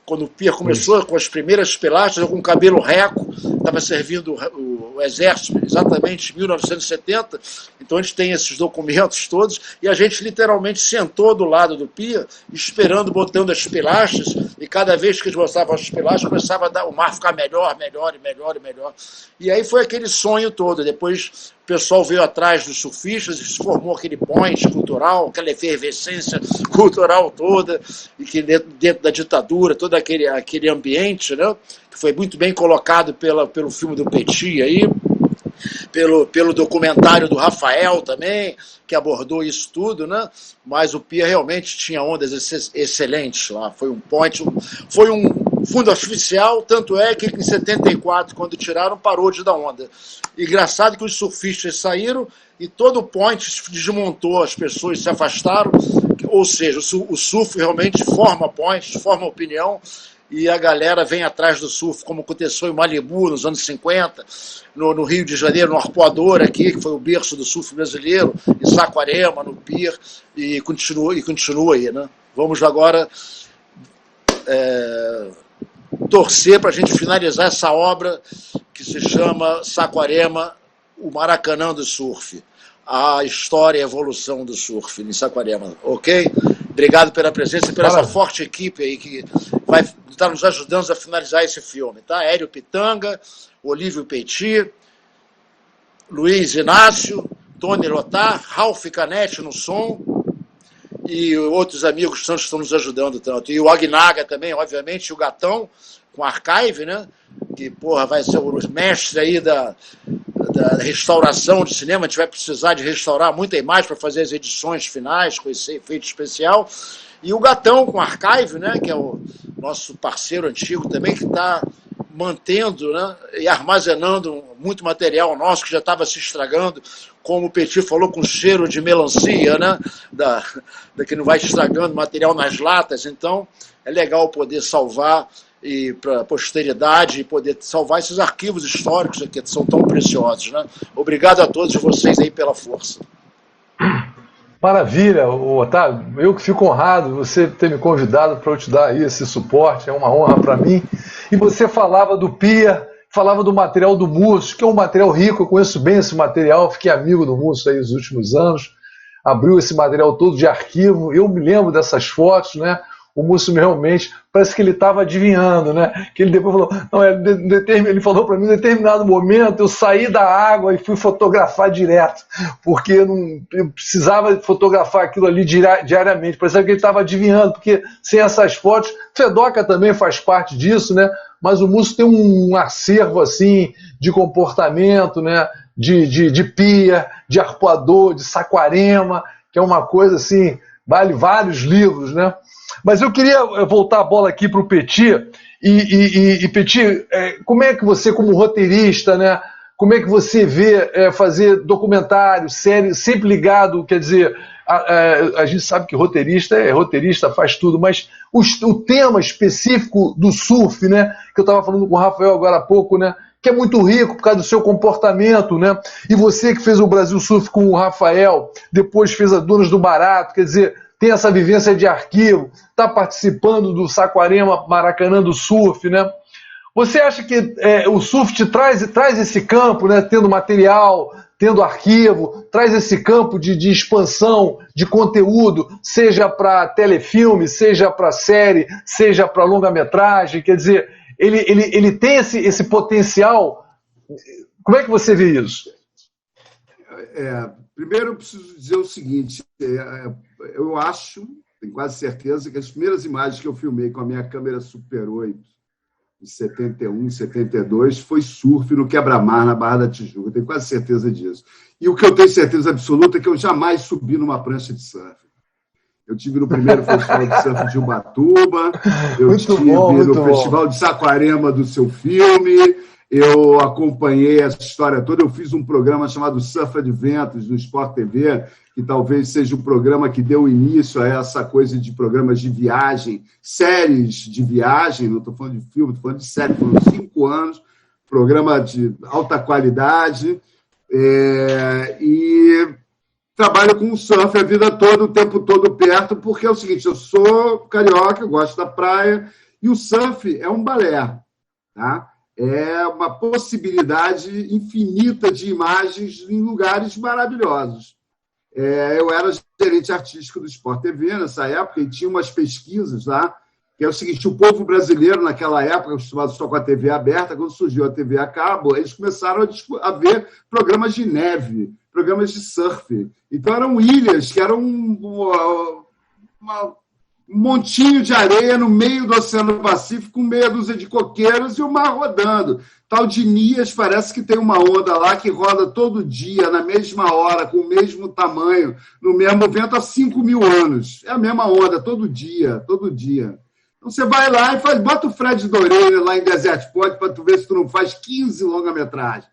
quando o Pier começou com as primeiras pilastras, eu com cabelo reco, estava servindo o exército exatamente em 1970, então a gente tem esses documentos todos, e a gente literalmente sentou do lado do Pier, esperando, botando as pilastras, e cada vez que eles botavam as pilastras, começava o mar ficar melhor, melhor e melhor e melhor. E aí foi aquele sonho todo. Depois o pessoal veio atrás dos surfistas e se formou aquele point cultural, aquela efervescência cultural toda, e que dentro da ditadura, todo aquele ambiente, né, que foi muito bem colocado pelo filme do Petit aí, pelo documentário do Rafael também, que abordou isso tudo, né? Mas o Pier realmente tinha ondas excelentes lá. Foi um point, foi um fundo artificial, tanto é que em 74, quando tiraram, parou de dar onda. Engraçado que os surfistas saíram e todo o point desmontou, as pessoas se afastaram, ou seja, o surf realmente forma point, forma opinião, e a galera vem atrás do surf, como aconteceu em Malibu nos anos 50, no Rio de Janeiro, no Arpoador aqui, que foi o berço do surf brasileiro, em Saquarema, no Pier, e continua aí, né? Vamos agora torcer para a gente finalizar essa obra que se chama Saquarema, o Maracanã do surf, a história e a evolução do surf em Saquarema, ok? Obrigado pela presença e pela essa forte equipe aí que vai estar nos ajudando a finalizar esse filme, tá? Hélio Pitanga, Olívio Petit, Luiz Inácio, Tony Lotar, Ralph Canetti no som e outros amigos que estão nos ajudando tanto. E o Agnaga também, obviamente, e o Gatão, com Archive, né? Que, porra, vai ser o mestre aí da restauração de cinema. A gente vai precisar de restaurar muita imagem para fazer as edições finais com esse efeito especial. E o Gatão com Archive, né? Que é o nosso parceiro antigo também, que está mantendo, né, e armazenando muito material nosso que já estava se estragando, como o Petit falou, com cheiro de melancia, né, da que não vai estragando material nas latas. Então é legal poder salvar e para a posteridade e poder salvar esses arquivos históricos que são tão preciosos, né? Obrigado a todos vocês aí pela força. Maravilha, Otávio. Eu que fico honrado você ter me convidado para eu te dar aí esse suporte, é uma honra para mim. E você falava do Pia, falava do material do Múcio, que é um material rico, eu conheço bem esse material, fiquei amigo do Múcio aí nos últimos anos, abriu esse material todo de arquivo, eu me lembro dessas fotos, né? O Múcio realmente, parece que ele estava adivinhando, né? Que ele depois falou, não, ele falou para mim, em determinado momento, eu saí da água e fui fotografar direto, porque eu precisava fotografar aquilo ali diariamente, parecia que ele estava adivinhando, porque sem essas fotos, Fedoca também faz parte disso, né? Mas o Múcio tem um acervo, assim, de comportamento, né? De Pia, de Arpoador, de Saquarema, que é uma coisa, assim, vale vários livros, né? Mas eu queria voltar a bola aqui para o Petit, e Petit, como é que você, como roteirista, né, como é que você vê fazer documentário, série, sempre ligado, quer dizer, a gente sabe que roteirista faz tudo, mas o tema específico do surf, né, que eu estava falando com o Rafael agora há pouco, né, que é muito rico por causa do seu comportamento, né, e você que fez o Brasil Surf com o Rafael, depois fez a Donas do Barato, quer dizer, tem essa vivência de arquivo, está participando do Saquarema, Maracanã do surf, né? Você acha que o surf te traz esse campo, né? Tendo material, tendo arquivo, traz esse campo de expansão de conteúdo, seja para telefilme, seja para série, seja para longa-metragem, quer dizer, ele tem esse potencial. Como é que você vê isso? Primeiro, eu preciso dizer o seguinte, eu acho, tenho quase certeza, que as primeiras imagens que eu filmei com a minha câmera Super 8, em 71, 72, foi surf no quebra-mar, na Barra da Tijuca, tenho quase certeza disso. E o que eu tenho certeza absoluta é que eu jamais subi numa prancha de surf. Eu tive no primeiro Festival de Surf de Ubatuba, eu tive no Festival de Saquarema do seu filme, eu acompanhei essa história toda, eu fiz um programa chamado Surf Adventures no Sport TV, que talvez seja o programa que deu início a essa coisa de programas de viagem, séries de viagem, não estou falando de filme, estou falando de série, foram 5 anos, programa de alta qualidade, e trabalho com surf a vida toda, o tempo todo perto, porque é o seguinte, eu sou carioca, eu gosto da praia, e o surf é um balé, tá? É uma possibilidade infinita de imagens em lugares maravilhosos. Eu era gerente artístico do Sport TV nessa época e tinha umas pesquisas lá, que é o seguinte, o povo brasileiro naquela época, acostumado só com a TV aberta, quando surgiu a TV a cabo, eles começaram a ver programas de neve, programas de surf. Então eram ilhas que eram um montinho de areia no meio do Oceano Pacífico, com meia dúzia de coqueiros e o mar rodando. Tal de Nias, parece que tem uma onda lá que roda todo dia, na mesma hora, com o mesmo tamanho, no mesmo vento há 5.000 anos. É a mesma onda, todo dia, todo dia. Então você vai lá e bota o Fred Dorena lá em Desert Pod para tu ver se tu não faz 15 longa-metragens.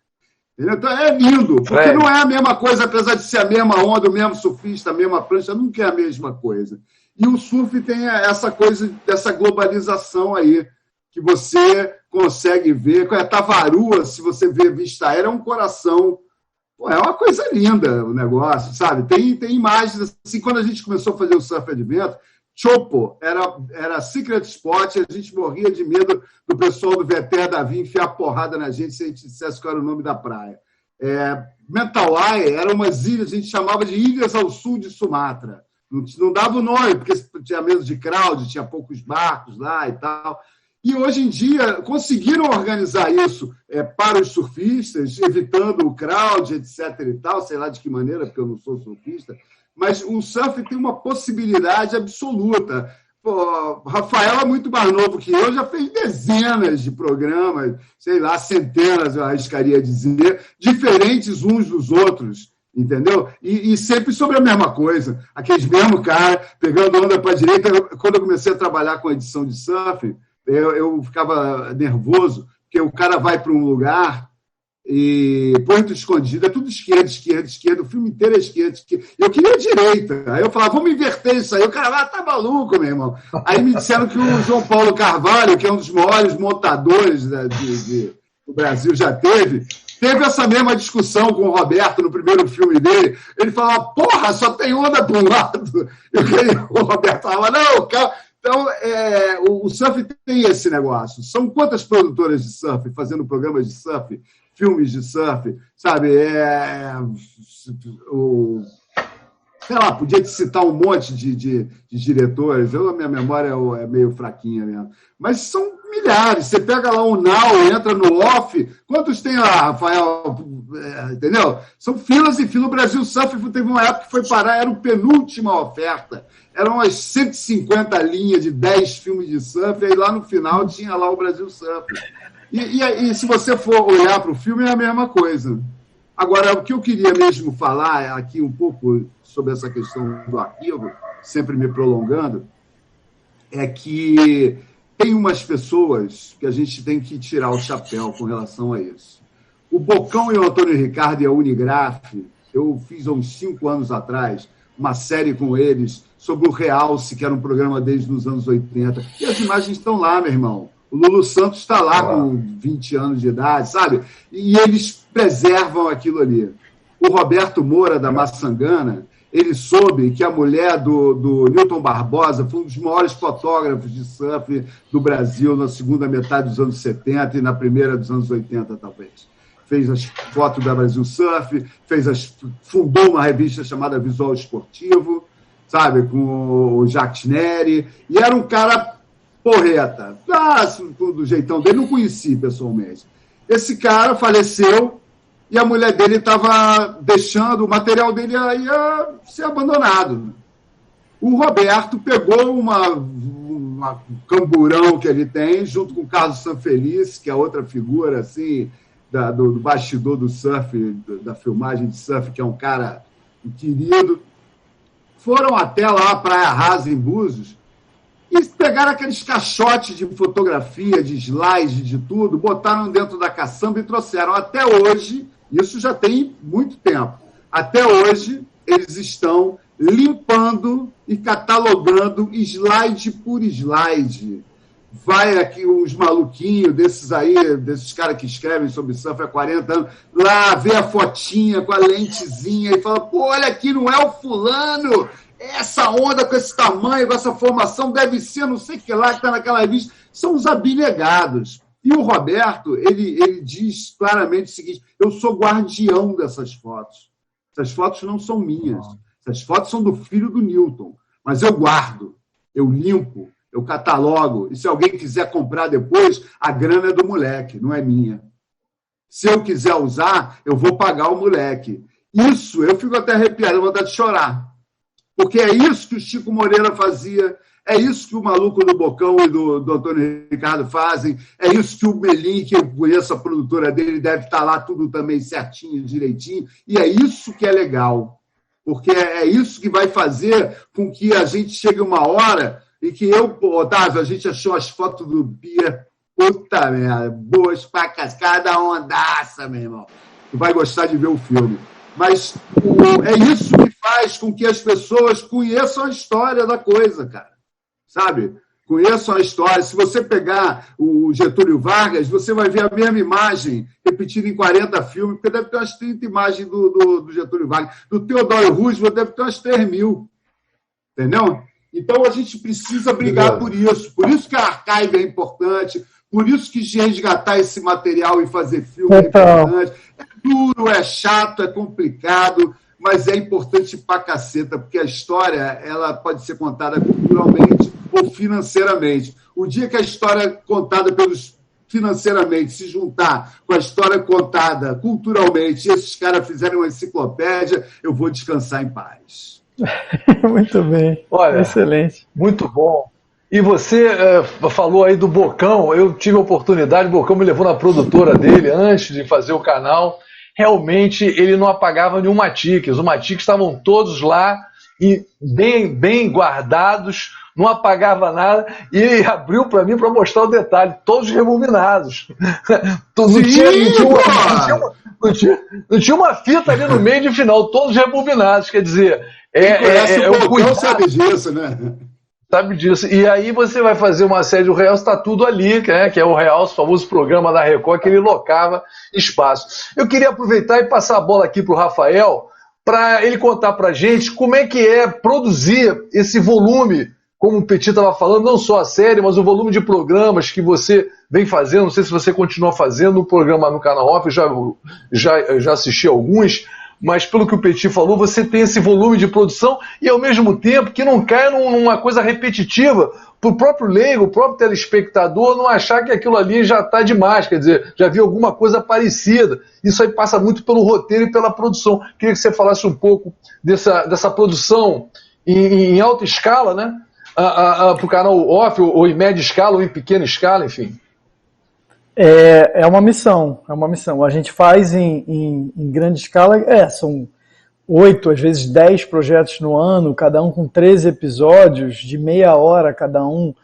Então é lindo, porque não é a mesma coisa, apesar de ser a mesma onda, o mesmo surfista, a mesma prancha, nunca é a mesma coisa. E o surf tem essa coisa dessa globalização aí, que você consegue ver. Com a Tavarua, se você vê vista aérea, é um coração. Pô, é uma coisa linda o negócio, sabe? Tem imagens, assim, quando a gente começou a fazer o Surf Adventure, Chopo era secret spot, a gente morria de medo do pessoal do Veter Davi enfiar porrada na gente se a gente dissesse qual era o nome da praia. Mentawai eram umas ilhas, a gente chamava de ilhas ao sul de Sumatra. Não dava o nome, porque tinha medo de crowd, tinha poucos barcos lá e tal. E hoje em dia conseguiram organizar isso para os surfistas, evitando o crowd, etc. e tal, sei lá de que maneira, porque eu não sou surfista, mas o surf tem uma possibilidade absoluta. Pô, Rafael é muito mais novo que eu, já fez dezenas de programas, sei lá, centenas, eu arriscaria dizer, diferentes uns dos outros. Entendeu? E sempre sobre a mesma coisa. Aqueles mesmos caras pegando onda para a direita. Quando eu comecei a trabalhar com edição de surf, eu ficava nervoso, porque o cara vai para um lugar e Porto Escondido, é tudo esquerda, o filme inteiro é esquerda. Eu queria direita. Aí eu falava, vamos inverter isso aí. O cara, tá maluco, meu irmão. Aí me disseram que o João Paulo Carvalho, que é um dos maiores montadores do Brasil, já teve essa mesma discussão com o Roberto no primeiro filme dele. Ele falava, porra, só tem onda para um lado. O Roberto falava, não, calma. Então, o surf tem esse negócio. São quantas produtoras de surf fazendo programas de surf, filmes de surf, sabe? Sei lá, podia te citar um monte de diretores. A minha memória é meio fraquinha mesmo. Mas são milhares. Você pega lá o Now, entra no Off. Quantos tem lá, Rafael? Entendeu? São filas e filas. O Brasil Surf teve uma época que foi parar, era a penúltima oferta. Eram umas 150 linhas de 10 filmes de surf, e aí lá no final tinha lá o Brasil Surf. E se você for olhar para o filme, é a mesma coisa. Agora, o que eu queria mesmo falar aqui um pouco sobre essa questão do arquivo, sempre me prolongando, é que tem umas pessoas que a gente tem que tirar o chapéu com relação a isso. O Bocão e o Antônio Ricardo e a Unigraf, eu fiz há uns 5 anos atrás uma série com eles sobre o Realce, que era um programa desde os anos 80. E as imagens estão lá, meu irmão. O Lulu Santos está lá com 20 anos de idade, sabe? E eles preservam aquilo ali. O Roberto Moura, da Maçangana, ele soube que a mulher do Newton Barbosa foi um dos maiores fotógrafos de surf do Brasil na segunda metade dos anos 70 e na primeira dos anos 80, talvez. Fez as fotos da Brasil Surf, fundou uma revista chamada Visual Esportivo, sabe, com o Jacques Neri, e era um cara porreta, do jeitão dele, não conheci pessoalmente. Esse cara faleceu e a mulher dele estava deixando, o material dele ia ser abandonado. O Roberto pegou um camburão que ele tem, junto com o Carlos Sanfelice, que é outra figura assim, do bastidor do surf, da filmagem de surf, que é um cara querido. Foram até lá, Praia Rasa, em Búzios, e pegaram aqueles caixotes de fotografia, de slide, de tudo, botaram dentro da caçamba e trouxeram. Até hoje, isso já tem muito tempo, até hoje eles estão limpando e catalogando slide por slide. Vai aqui uns maluquinhos desses caras que escrevem sobre surf há 40 anos, lá vê a fotinha com a lentezinha e fala, pô, olha aqui, não é o fulano, essa onda com esse tamanho, com essa formação, deve ser não sei o que lá que está naquela revista. São os abnegados. E o Roberto, ele diz claramente o seguinte, eu sou guardião dessas fotos. Essas fotos não são minhas. Essas fotos são do filho do Newton. Mas eu guardo, eu limpo, eu catalogo, e se alguém quiser comprar depois, a grana é do moleque, não é minha. Se eu quiser usar, eu vou pagar o moleque. Isso, eu fico até arrepiado, eu vou vontade de chorar. Porque é isso que o Chico Moreira fazia, é isso que o maluco do Bocão e do Antônio Ricardo fazem, é isso que o Melim, que eu conheço a produtora dele, deve estar lá tudo também certinho, direitinho, e é isso que é legal. Porque é isso que vai fazer com que a gente chegue uma hora e que eu, Otávio, a gente achou as fotos do Bia, puta merda, boas pra cada ondaça, meu irmão. Tu vai gostar de ver o filme. Mas é isso que faz com que as pessoas conheçam a história da coisa, cara. Sabe? Conheçam a história. Se você pegar o Getúlio Vargas, você vai ver a mesma imagem repetida em 40 filmes, porque deve ter umas 30 imagens do Getúlio Vargas. Do Theodore Roosevelt deve ter umas 3.000. Entendeu? Então, a gente precisa brigar por isso. Por isso que a Archive é importante, por isso que resgatar esse material e fazer filme é importante. É duro, é chato, é complicado, mas é importante pra caceta, porque a história ela pode ser contada culturalmente ou financeiramente. O dia que a história contada financeiramente se juntar com a história contada culturalmente e esses caras fizerem uma enciclopédia, eu vou descansar em paz. Muito bem. Olha, excelente. Muito bom. E você falou aí do Bocão, eu tive a oportunidade, o Bocão me levou na produtora dele antes de fazer o canal. Realmente ele não apagava nenhum matique, os matiques estavam todos lá e bem guardados, não apagava nada, e ele abriu para mim para mostrar o detalhe, todos rebobinados. Não tinha uma fita ali no meio de final, todos rebobinados, quer dizer... o Bocão sabe disso, né? Sabe disso. E aí você vai fazer uma série do Realce, está tudo ali, né, que é o Realce, o famoso programa da Record, que ele locava espaço. Eu queria aproveitar e passar a bola aqui para o Rafael, para ele contar para a gente como é que é produzir esse volume, como o Petit estava falando, não só a série, mas o volume de programas que você vem fazendo. Não sei se você continua fazendo um programa no Canal Off, já assisti alguns, mas pelo que o Petit falou, você tem esse volume de produção e ao mesmo tempo que não cai numa coisa repetitiva para o próprio leigo, o próprio telespectador não achar que aquilo ali já está demais, quer dizer, já viu alguma coisa parecida. Isso aí passa muito pelo roteiro e pela produção. Queria que você falasse um pouco dessa produção em alta escala, né? Para o canal Off, ou em média escala, ou em pequena escala, enfim. É uma missão. A gente faz em grande escala, são 8, às vezes 10 projetos no ano, cada um com 13 episódios, de meia hora cada um.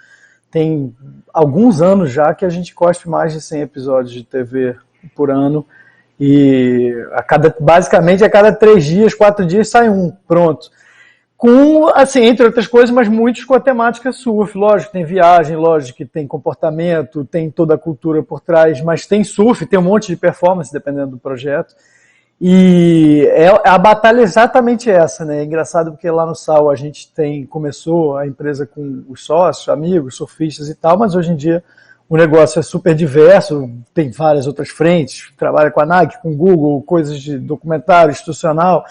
Tem alguns anos já que a gente cospe mais de 100 episódios de TV por ano, e basicamente a cada 3 dias, 4 dias sai um, pronto. Com, assim, entre outras coisas, mas muitos com a temática surf. Lógico, tem viagem, lógico que tem comportamento, tem toda a cultura por trás, mas tem surf, tem um monte de performance, dependendo do projeto. E a batalha é exatamente essa, né? É engraçado porque lá no SAL a gente começou a empresa com os sócios, amigos, surfistas e tal, mas hoje em dia o negócio é super diverso, tem várias outras frentes, trabalha com a Nike, com o Google, coisas de documentário, institucional.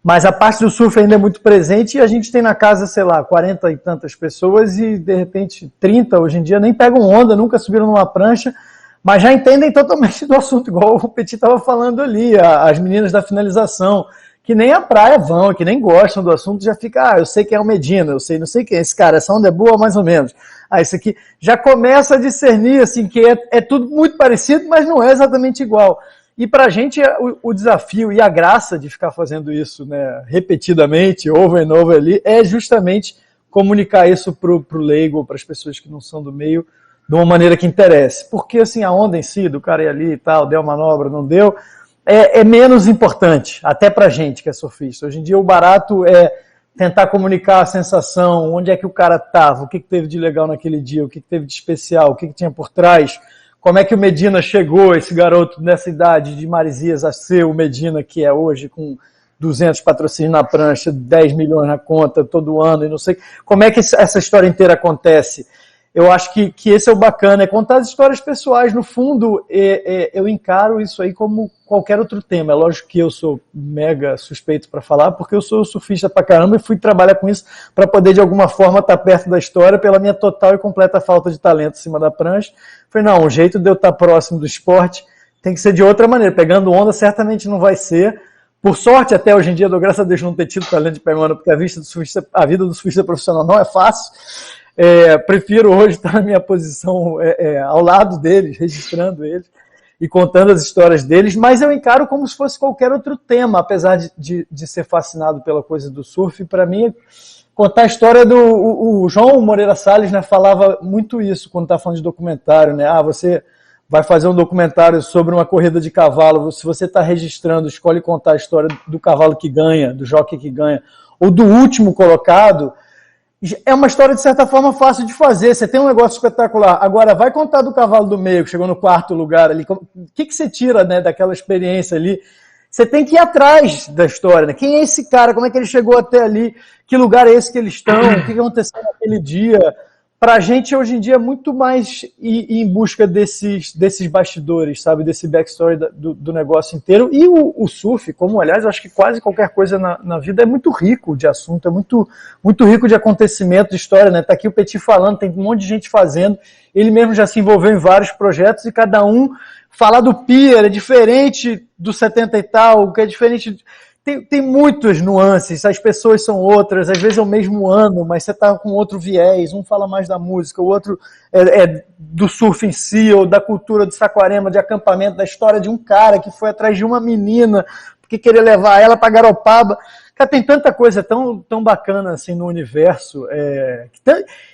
Mas a parte do surf ainda é muito presente e a gente tem na casa, sei lá, 40 e tantas pessoas e, de repente, 30 hoje em dia nem pegam onda, nunca subiram numa prancha, mas já entendem totalmente do assunto, igual o Petit estava falando ali, as meninas da finalização, que nem a praia vão, que nem gostam do assunto, já fica, eu sei quem é o Medina, eu sei não sei quem é esse cara, essa onda é boa mais ou menos. Isso aqui já começa a discernir, assim, que é tudo muito parecido, mas não é exatamente igual. E para a gente o desafio e a graça de ficar fazendo isso, né, repetidamente, over and over ali, é justamente comunicar isso para o leigo, para as pessoas que não são do meio, de uma maneira que interesse. Porque assim, a onda em si, do cara ir ali e tal, deu manobra, não deu, é menos importante, até para a gente que é surfista. Hoje em dia o barato é tentar comunicar a sensação, onde é que o cara estava, o que teve de legal naquele dia, o que teve de especial, o que tinha por trás. Como é que o Medina chegou, esse garoto nessa idade de Maresias, a ser o Medina que é hoje, com 200 patrocínios na prancha, 10 milhões na conta todo ano, e não sei. Como é que essa história inteira acontece? Eu acho que esse é o bacana, é contar as histórias pessoais. No fundo, eu encaro isso aí como qualquer outro tema. É lógico que eu sou mega suspeito para falar, porque eu sou surfista pra caramba e fui trabalhar com isso para poder, de alguma forma, estar perto da história pela minha total e completa falta de talento em cima da prancha. Falei, não, o jeito de eu estar próximo do esporte tem que ser de outra maneira. Pegando onda certamente não vai ser. Por sorte, até hoje em dia, dou graças a Deus não ter tido talento de pegar onda, porque a vida do surfista profissional não é fácil. Prefiro hoje estar na minha posição ao lado deles, registrando eles. e contando as histórias deles, mas eu encaro como se fosse qualquer outro tema, apesar de ser fascinado pela coisa do surf. Para mim, contar a história do... O João Moreira Salles, né, falava muito isso quando está falando de documentário, né? Você vai fazer um documentário sobre uma corrida de cavalo, se você está registrando, escolhe contar a história do cavalo que ganha, do jockey que ganha, ou do último colocado, é uma história, de certa forma, fácil de fazer. Você tem um negócio espetacular. Agora, vai contar do cavalo do meio, que chegou no 4º lugar ali. O que você tira, né, daquela experiência ali? Você tem que ir atrás da história, né? Quem é esse cara? Como é que ele chegou até ali? Que lugar é esse que eles estão? O que aconteceu naquele dia? Para a gente, hoje em dia, é muito mais ir em busca desses bastidores, sabe? Desse backstory do negócio inteiro. E o surf, como, aliás, eu acho que quase qualquer coisa na vida é muito rico de assunto, é muito, muito rico de acontecimento, de história, né? Tá aqui o Petit falando, tem um monte de gente fazendo. Ele mesmo já se envolveu em vários projetos e cada um... Falar do Pier é diferente do 70 e tal, que é diferente... Tem muitas nuances, as pessoas são outras, às vezes é o mesmo ano, mas você está com outro viés, um fala mais da música, o outro é do surf em si, ou da cultura de Saquarema, de acampamento, da história de um cara que foi atrás de uma menina, porque queria levar ela para Garopaba. Cara, tem tanta coisa tão bacana assim no universo,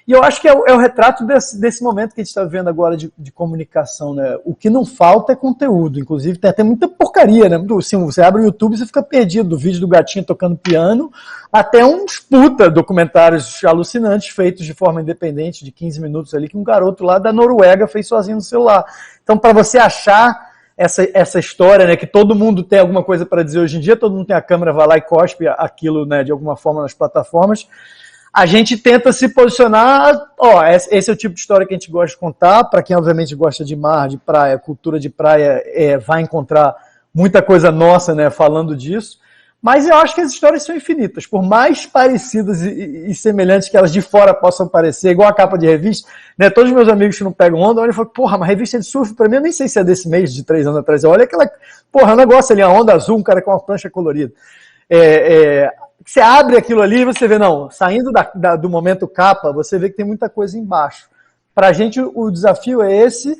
e eu acho que é o retrato desse momento que a gente está vivendo agora de comunicação, né? O que não falta é conteúdo, inclusive tem até muita porcaria, né? Assim, você abre o YouTube e você fica perdido, do vídeo do gatinho tocando piano, até uns puta documentários alucinantes feitos de forma independente, de 15 minutos ali, que um garoto lá da Noruega fez sozinho no celular. Então, para você achar essa história, né, que todo mundo tem alguma coisa para dizer hoje em dia, todo mundo tem a câmera, vai lá e cospe aquilo, né, de alguma forma nas plataformas, a gente tenta se posicionar, esse é o tipo de história que a gente gosta de contar, para quem obviamente gosta de mar, de praia, cultura de praia, vai encontrar muita coisa nossa, né, falando disso, mas eu acho que as histórias são infinitas, por mais parecidas e semelhantes que elas de fora possam parecer, igual a capa de revista, né? Todos os meus amigos que não pegam onda, olham e falam, porra, uma revista de surf, pra mim, eu nem sei se é desse mês, de 3 anos atrás, olha aquela, porra, um negócio ali, a onda azul, um cara com uma plancha colorida. Você abre aquilo ali e você vê, não, saindo do momento capa, você vê que tem muita coisa embaixo. Pra gente, o desafio é esse.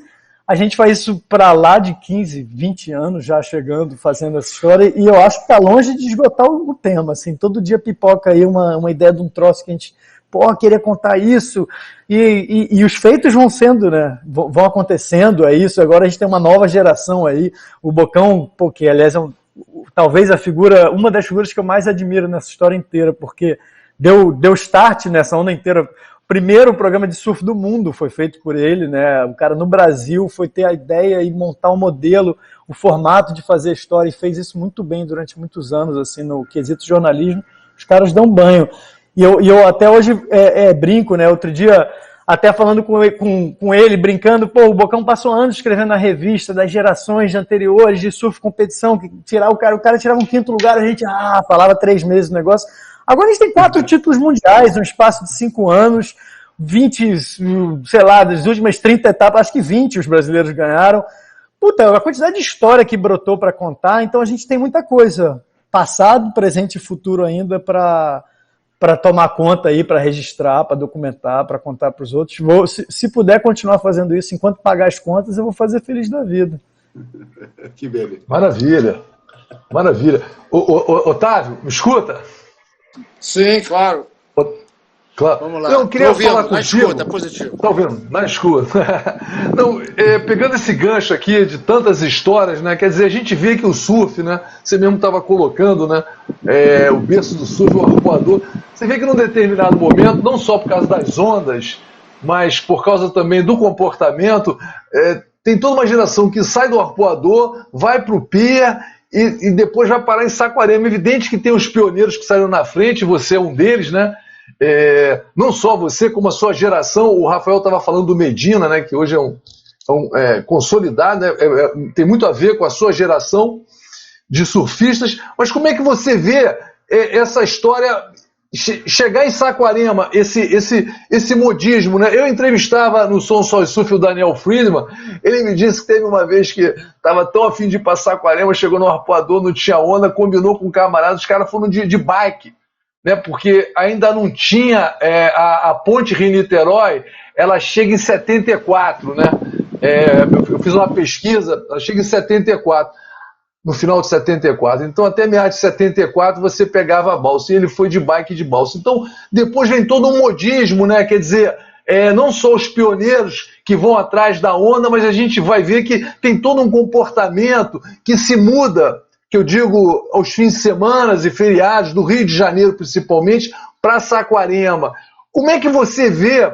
A gente faz isso para lá de 15, 20 anos já chegando, fazendo essa história, e eu acho que está longe de esgotar o tema. Assim, todo dia pipoca aí uma ideia de um troço que a gente, queria contar isso, e os feitos vão sendo, né, vão acontecendo, é isso. Agora a gente tem uma nova geração aí, o Bocão, que aliás é talvez uma das figuras que eu mais admiro nessa história inteira, porque deu start nessa onda inteira. Primeiro programa de surf do mundo foi feito por ele, né? O cara no Brasil foi ter a ideia e montar um modelo, o formato de fazer a história, e fez isso muito bem durante muitos anos, assim, no quesito jornalismo. Os caras dão banho. E eu até hoje brinco, né? Outro dia, até falando com ele, brincando, o Bocão passou anos escrevendo na revista das gerações anteriores de surf competição, que tirar o cara tirava um 5º lugar, a gente falava 3 meses no negócio. Agora a gente tem 4 títulos mundiais, no espaço de 5 anos, 20, sei lá, das últimas 30 etapas, acho que 20 os brasileiros ganharam. Puta, a quantidade de história que brotou para contar, então a gente tem muita coisa, passado, presente e futuro ainda, para tomar conta aí, para registrar, para documentar, para contar para os outros. Se puder continuar fazendo isso enquanto pagar as contas, eu vou fazer feliz da vida. Que beleza. Maravilha, maravilha. Otávio, me escuta? Sim, claro. Claro. Vamos lá. Eu queria falar contigo. Na escuta, positivo. Tá ouvindo? Na escuta. Não, pegando esse gancho aqui de tantas histórias, né? Quer dizer, a gente vê que o surf, né? Você mesmo estava colocando, né? O berço do surf, o arpoador. Você vê que num determinado momento, não só por causa das ondas, mas por causa também do comportamento, tem toda uma geração que sai do arpoador, vai para o pier e depois vai parar em Saquarema. É evidente que tem os pioneiros que saíram na frente, você é um deles, né? Não só você, como a sua geração. O Rafael estava falando do Medina, né? Que hoje é consolidado, né? Tem muito a ver com a sua geração de surfistas. Mas como é que você vê essa história chegar em Saquarema, esse modismo, né? Eu entrevistava no Som, Sol e Surf o Daniel Friedman. Ele me disse que teve uma vez que estava tão afim de ir para Saquarema, chegou no arpoador, não tinha onda, combinou com um camarada, os caras foram de bike, né? Porque ainda não tinha a ponte Rio-Niterói, ela chega em 74, né? eu fiz uma pesquisa, eu cheguei em 74, no final de 74. Então, até meados de 74, você pegava a balsa, e ele foi de bike de balsa. Então, depois vem todo um modismo, né? Quer dizer, não só os pioneiros que vão atrás da onda, mas a gente vai ver que tem todo um comportamento que se muda, que eu digo, aos fins de semana e feriados, do Rio de Janeiro principalmente, para Saquarema. Como é que você vê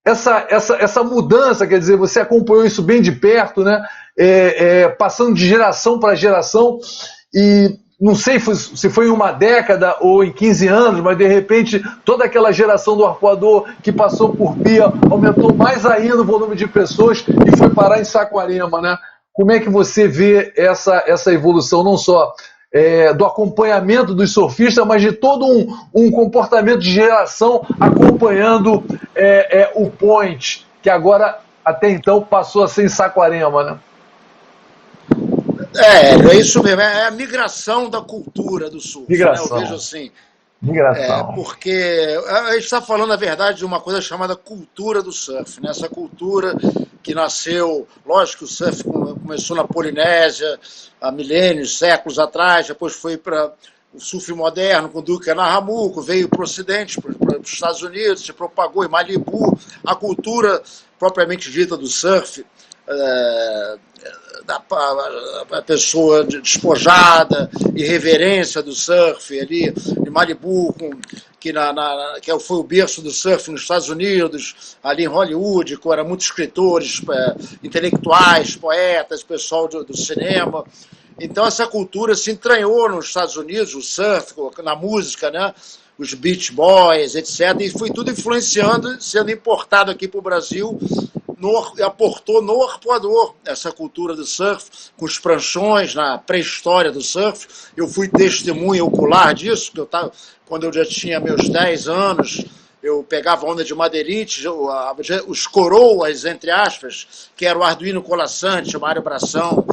essa mudança? Quer dizer, você acompanhou isso bem de perto, né? Passando de geração para geração, e não sei se foi em uma década ou em 15 anos, mas de repente toda aquela geração do arpoador que passou por Pia aumentou mais ainda o volume de pessoas e foi parar em Saquarema, né? Como é que você vê essa evolução, não só do acompanhamento dos surfistas, mas de todo um comportamento de geração acompanhando o point, que agora, até então, passou a ser em Saquarema, né? É isso mesmo, é a migração da cultura do surf. Migração. Né? Eu vejo assim. Migração. Porque a gente está falando, na verdade, de uma coisa chamada cultura do surf. Né? Essa cultura que nasceu, lógico que o surf começou na Polinésia há milênios, séculos atrás, depois foi para o surf moderno com Duque Nahamuco, veio para o Ocidente, para os Estados Unidos, se propagou em Malibu. A cultura propriamente dita do surf, a pessoa despojada, irreverência do surf ali em Malibu, que foi o berço do surf nos Estados Unidos, ali em Hollywood, que eram muitos escritores, intelectuais, poetas, pessoal do cinema. Então essa cultura se entranhou nos Estados Unidos, o surf, na música, né? Os Beach Boys, etc. E foi tudo influenciando, sendo importado aqui para o Brasil, aportou no arpoador essa cultura do surf, com os pranchões na pré-história do surf. Eu fui testemunha ocular disso, que quando eu já tinha meus 10 anos, eu pegava onda de madeirite, os coroas, entre aspas, que era o Arduino Colaçante, o Mário Bração,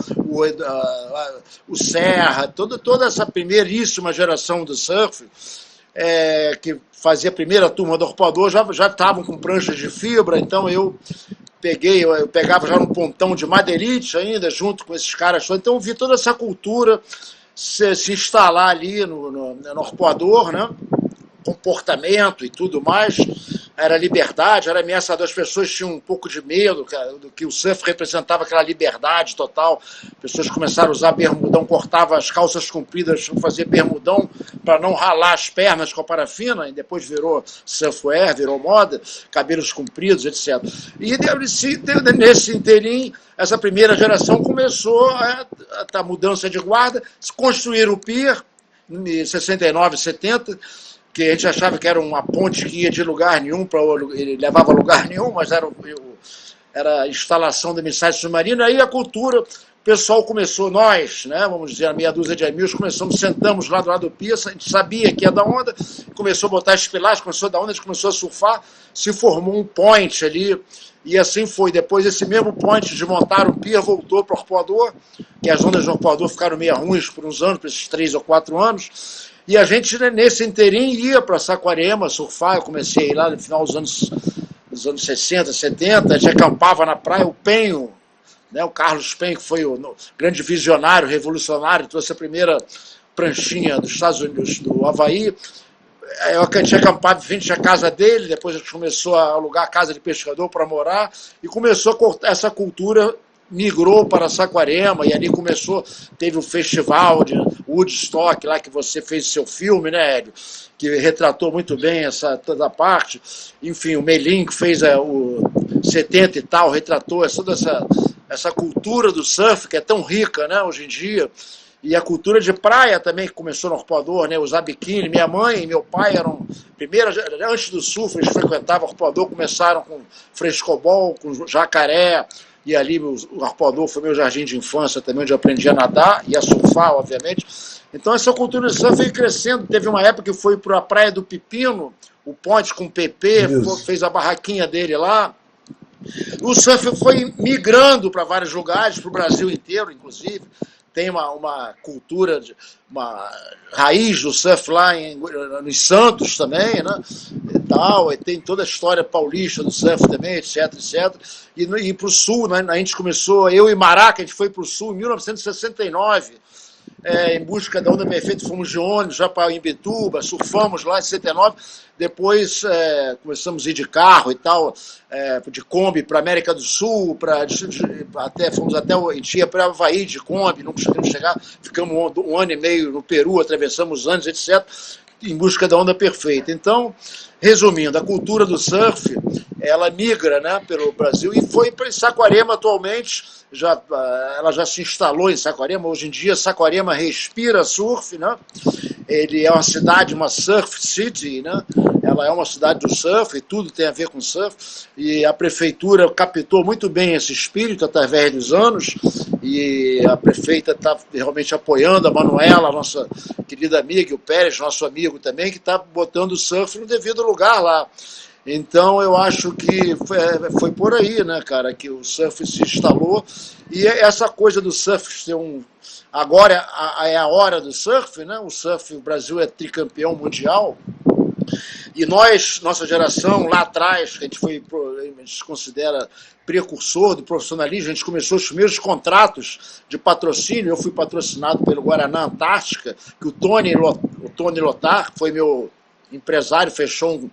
o Serra, toda essa primeiríssima geração do surf, que fazia a primeira turma do arpoador, já estavam com pranchas de fibra, então eu pegava já um pontão de madeirite ainda, junto com esses caras. Então eu vi toda essa cultura se instalar ali no arpoador, né? Comportamento e tudo mais, era liberdade, era ameaçador, as pessoas tinham um pouco de medo, cara, do que o surf representava, aquela liberdade total. As pessoas começaram a usar bermudão, cortavam as calças compridas, fazer bermudão para não ralar as pernas com a parafina, e depois virou surfwear, virou moda, cabelos compridos, etc. E nesse inteirinho, essa primeira geração começou a mudança de guarda, se construir o pier, em 69, 70, que a gente achava que era uma ponte que ia de lugar nenhum, ele levava a lugar nenhum, mas era a instalação da missagem submarina. Aí a cultura, o pessoal começou, nós, né, vamos dizer, a meia dúzia de amigos, sentamos lá do lado do pier, a gente sabia que ia dar onda, começou a botar as pilares, começou a dar onda, a gente começou a surfar, se formou um point ali, e assim foi. Depois esse mesmo point de montar o pier voltou para o arpoador, que as ondas do arpoador ficaram meio ruins por uns anos, por esses 3 ou 4 anos, e a gente, nesse inteirinho, ia para Saquarema surfar. Eu comecei lá no final dos anos 60, 70, a gente acampava na praia. O Penho, né, o Carlos Penho, que foi o grande visionário, revolucionário, trouxe a primeira pranchinha dos Estados Unidos, do Havaí. A gente acampava em frente à casa dele, depois a gente começou a alugar a casa de pescador para morar, e começou essa cultura, migrou para Saquarema, e ali teve o festival de Woodstock, lá que você fez seu filme, né, Hélio? Que retratou muito bem toda a parte. Enfim, o Melim, que fez o 70 e tal, retratou toda essa cultura do surf, que é tão rica, né, hoje em dia. E a cultura de praia também, que começou no arpoador, né? Usar biquíni. Minha mãe e meu pai antes do surf, eles frequentavam o arpoador, começaram com frescobol, com jacaré, e ali o arpoador foi meu jardim de infância também, onde eu aprendi a nadar e a surfar, obviamente. Então essa cultura de surf foi crescendo. Teve uma época que foi para a Praia do Pepino, o Ponte com o PP, fez a barraquinha dele lá. O surf foi migrando para vários lugares, para o Brasil inteiro, inclusive. tem uma cultura, uma raiz do surf lá nos Santos também, né? E tem toda a história paulista do surf também, etc, etc. E para o Sul, né? A gente começou, eu e Maraca, a gente foi para o Sul em 1969, em busca da onda perfeita, fomos de ônibus já para Imbituba, surfamos lá em 69, depois começamos a ir de carro e tal, de Kombi para América do Sul, a gente ia para Havaí de Kombi, não conseguimos chegar, ficamos um ano e meio no Peru, atravessamos os anos, etc., em busca da onda perfeita. Então, resumindo, a cultura do surf, ela migra, né, pelo Brasil e foi para Saquarema atualmente. Ela já se instalou em Saquarema. Hoje em dia, Saquarema respira surf, né? Ele é uma cidade, uma surf city, né? Ela é uma cidade do surf e tudo tem a ver com surf. E a prefeitura captou muito bem esse espírito através dos anos. E a prefeita está realmente apoiando a Manuela, a nossa querida amiga, e o Pérez, nosso amigo também, que está botando o surf no devido lugar lá. Então, eu acho que foi por aí, né, cara, que o surf se instalou. E essa coisa do surf ser agora é a hora do surf, né? O Brasil é tricampeão mundial. E nossa geração, lá atrás, que a gente se considera precursor do profissionalismo, a gente começou os primeiros contratos de patrocínio. Eu fui patrocinado pelo Guaraná Antártica, que o Tony Lotar, que foi meu empresário, fechou um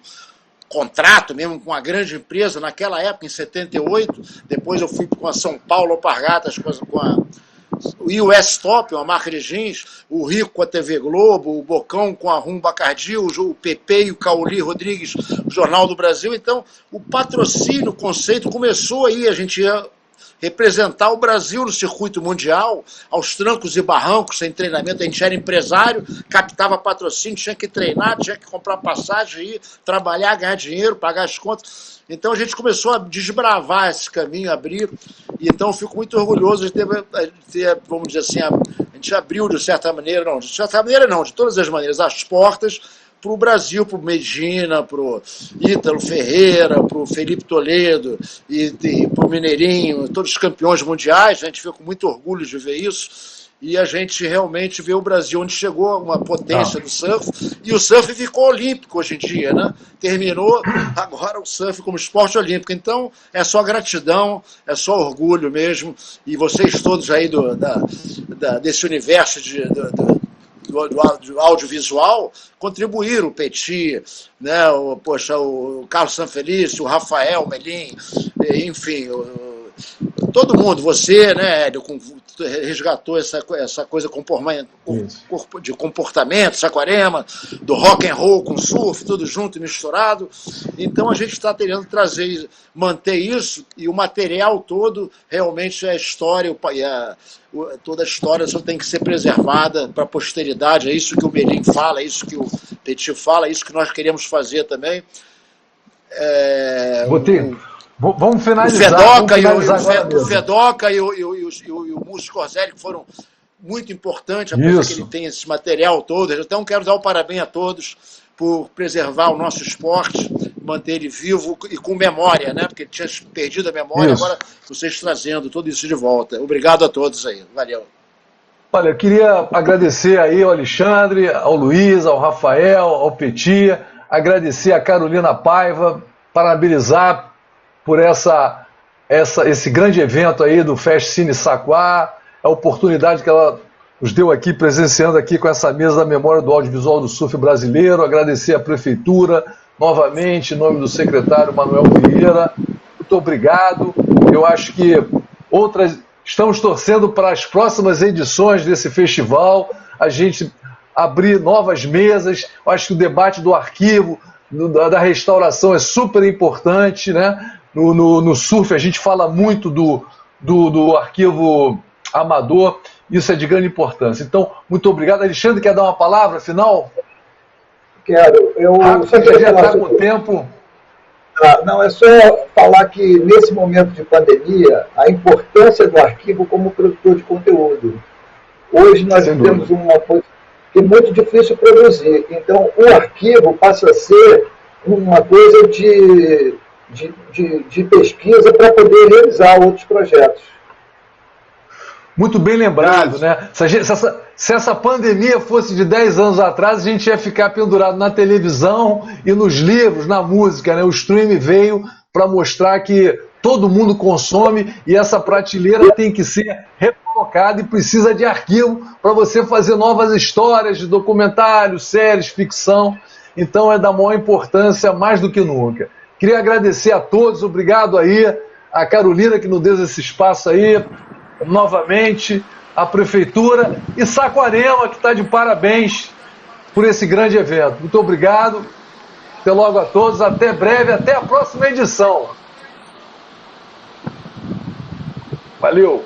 contrato mesmo com uma grande empresa naquela época, em 78. Depois eu fui com a São Paulo Alpargatas, com a US Top, uma marca de jeans, o Rico com a TV Globo, o Bocão com a Rum Bacardi, o Pepe e o Cauli Rodrigues, o Jornal do Brasil. Então, o patrocínio, o conceito começou aí, a gente ia representar o Brasil no circuito mundial, aos trancos e barrancos, sem treinamento. A gente era empresário, captava patrocínio, tinha que treinar, tinha que comprar passagem, ir trabalhar, ganhar dinheiro, pagar as contas. Então a gente começou a desbravar esse caminho, abrir, e então eu fico muito orgulhoso de ter, vamos dizer assim, a gente abriu de todas as maneiras, as portas para o Brasil, para o Medina, para o Ítalo Ferreira, para o Felipe Toledo e para o Mineirinho, todos os campeões mundiais. A gente fica com muito orgulho de ver isso. E a gente realmente vê o Brasil onde chegou, uma potência do surf, e o surf ficou olímpico hoje em dia, né? Terminou agora o surf como esporte olímpico. Então, é só gratidão, é só orgulho mesmo, e vocês todos aí desse universo do audiovisual contribuíram, o Petit, né? o Carlos Sanfelício, o Rafael Melim, enfim, todo mundo, você, né, Hélio, resgatou essa coisa de comportamento, Saquarema, do rock and roll com surf, tudo junto e misturado. Então a gente está tentando manter isso, e o material todo realmente é a história, toda a história só tem que ser preservada para a posteridade. É isso que o Melim fala, é isso que o Petit fala, é isso que nós queremos fazer também. Vamos finalizar. O Fedoca e o Múcio Corzelli, que foram muito importantes, apesar que ele tem esse material todo. Então, quero dar o parabéns a todos por preservar o nosso esporte, manter ele vivo e com memória, né? Porque ele tinha perdido a memória, agora vocês trazendo tudo isso de volta. Obrigado a todos aí. Valeu. Olha, eu queria agradecer aí ao Alexandre, ao Luiz, ao Rafael, ao Petit, agradecer a Carolina Paiva, parabenizar por esse grande evento aí do Fest Cine Saquá, a oportunidade que ela nos deu aqui, presenciando aqui com essa mesa da memória do audiovisual do surf brasileiro. Agradecer à Prefeitura, novamente, em nome do secretário Manuel Vieira. Muito obrigado. Eu acho que estamos torcendo para as próximas edições desse festival, a gente abrir novas mesas. Eu acho que o debate do arquivo, da restauração é super importante, né? No surf a gente fala muito do arquivo amador, isso é de grande importância. Então, muito obrigado. Alexandre, quer dar uma palavra final? Quero. Você já está com o tempo. Não, é só falar que nesse momento de pandemia, a importância do arquivo como produtor de conteúdo. Hoje nós temos uma coisa que é muito difícil produzir. Então, o arquivo passa a ser uma coisa de pesquisa para poder realizar outros projetos. Muito bem lembrado, né? Se essa pandemia fosse de 10 anos atrás, a gente ia ficar pendurado na televisão e nos livros, na música, né? O streaming veio para mostrar que todo mundo consome e essa prateleira tem que ser recolocada e precisa de arquivo para você fazer novas histórias de documentários, séries, ficção. Então é da maior importância, mais do que nunca. Queria agradecer a todos, obrigado aí, a Carolina que nos deu esse espaço aí, novamente, a Prefeitura e Saquarema, que está de parabéns por esse grande evento. Muito obrigado, até logo a todos, até breve, até a próxima edição. Valeu!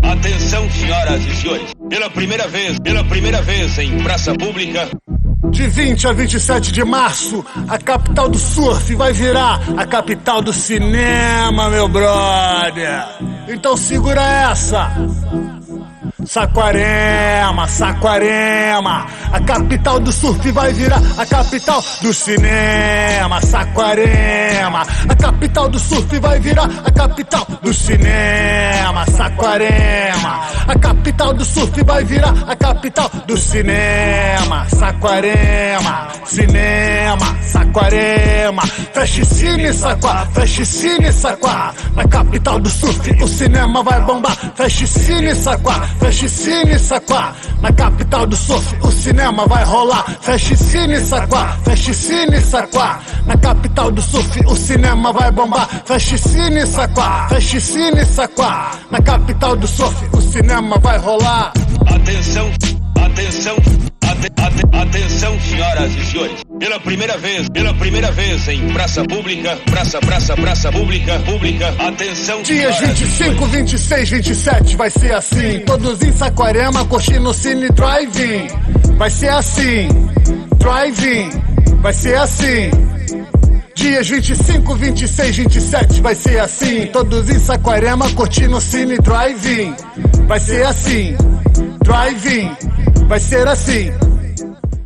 Atenção, senhoras e senhores. Pela primeira vez em praça pública. De 20 a 27 de março, a capital do surf vai virar a capital do cinema, meu brother. Então segura essa. Saquarema, Saquarema, a capital do surf vai virar a capital do cinema. Saquarema, a capital do surf vai virar a capital do cinema. Saquarema, a capital do surf vai virar a capital do cinema. Saquarema, cinema, Saquarema, feche cine, Saquá, feche cine, Saquá. Na capital do surf o cinema vai bombar. Feche cine, Saquá, feche cine, Saquá. Na capital do surf o cinema vai rolar. Feche cine, Saquá, feche cine, Saquá. Na capital do surf o cinema vai bombar. Feche cine, Saquá, feche cine, Saquá. Na capital do surf o cinema vai rolar. Atenção, senhoras e senhores. Pela primeira vez em praça pública, praça pública, atenção. Dias 25, 26, 27 vai ser assim. Todos em Saquarema curtindo o Cine Drive-In. Vai ser assim, Drive-In, vai ser assim. Dias 25, 26, 27 vai ser assim. Todos em Saquarema curtindo o Cine Drive-In. Vai ser assim, Drive-In, vai ser assim.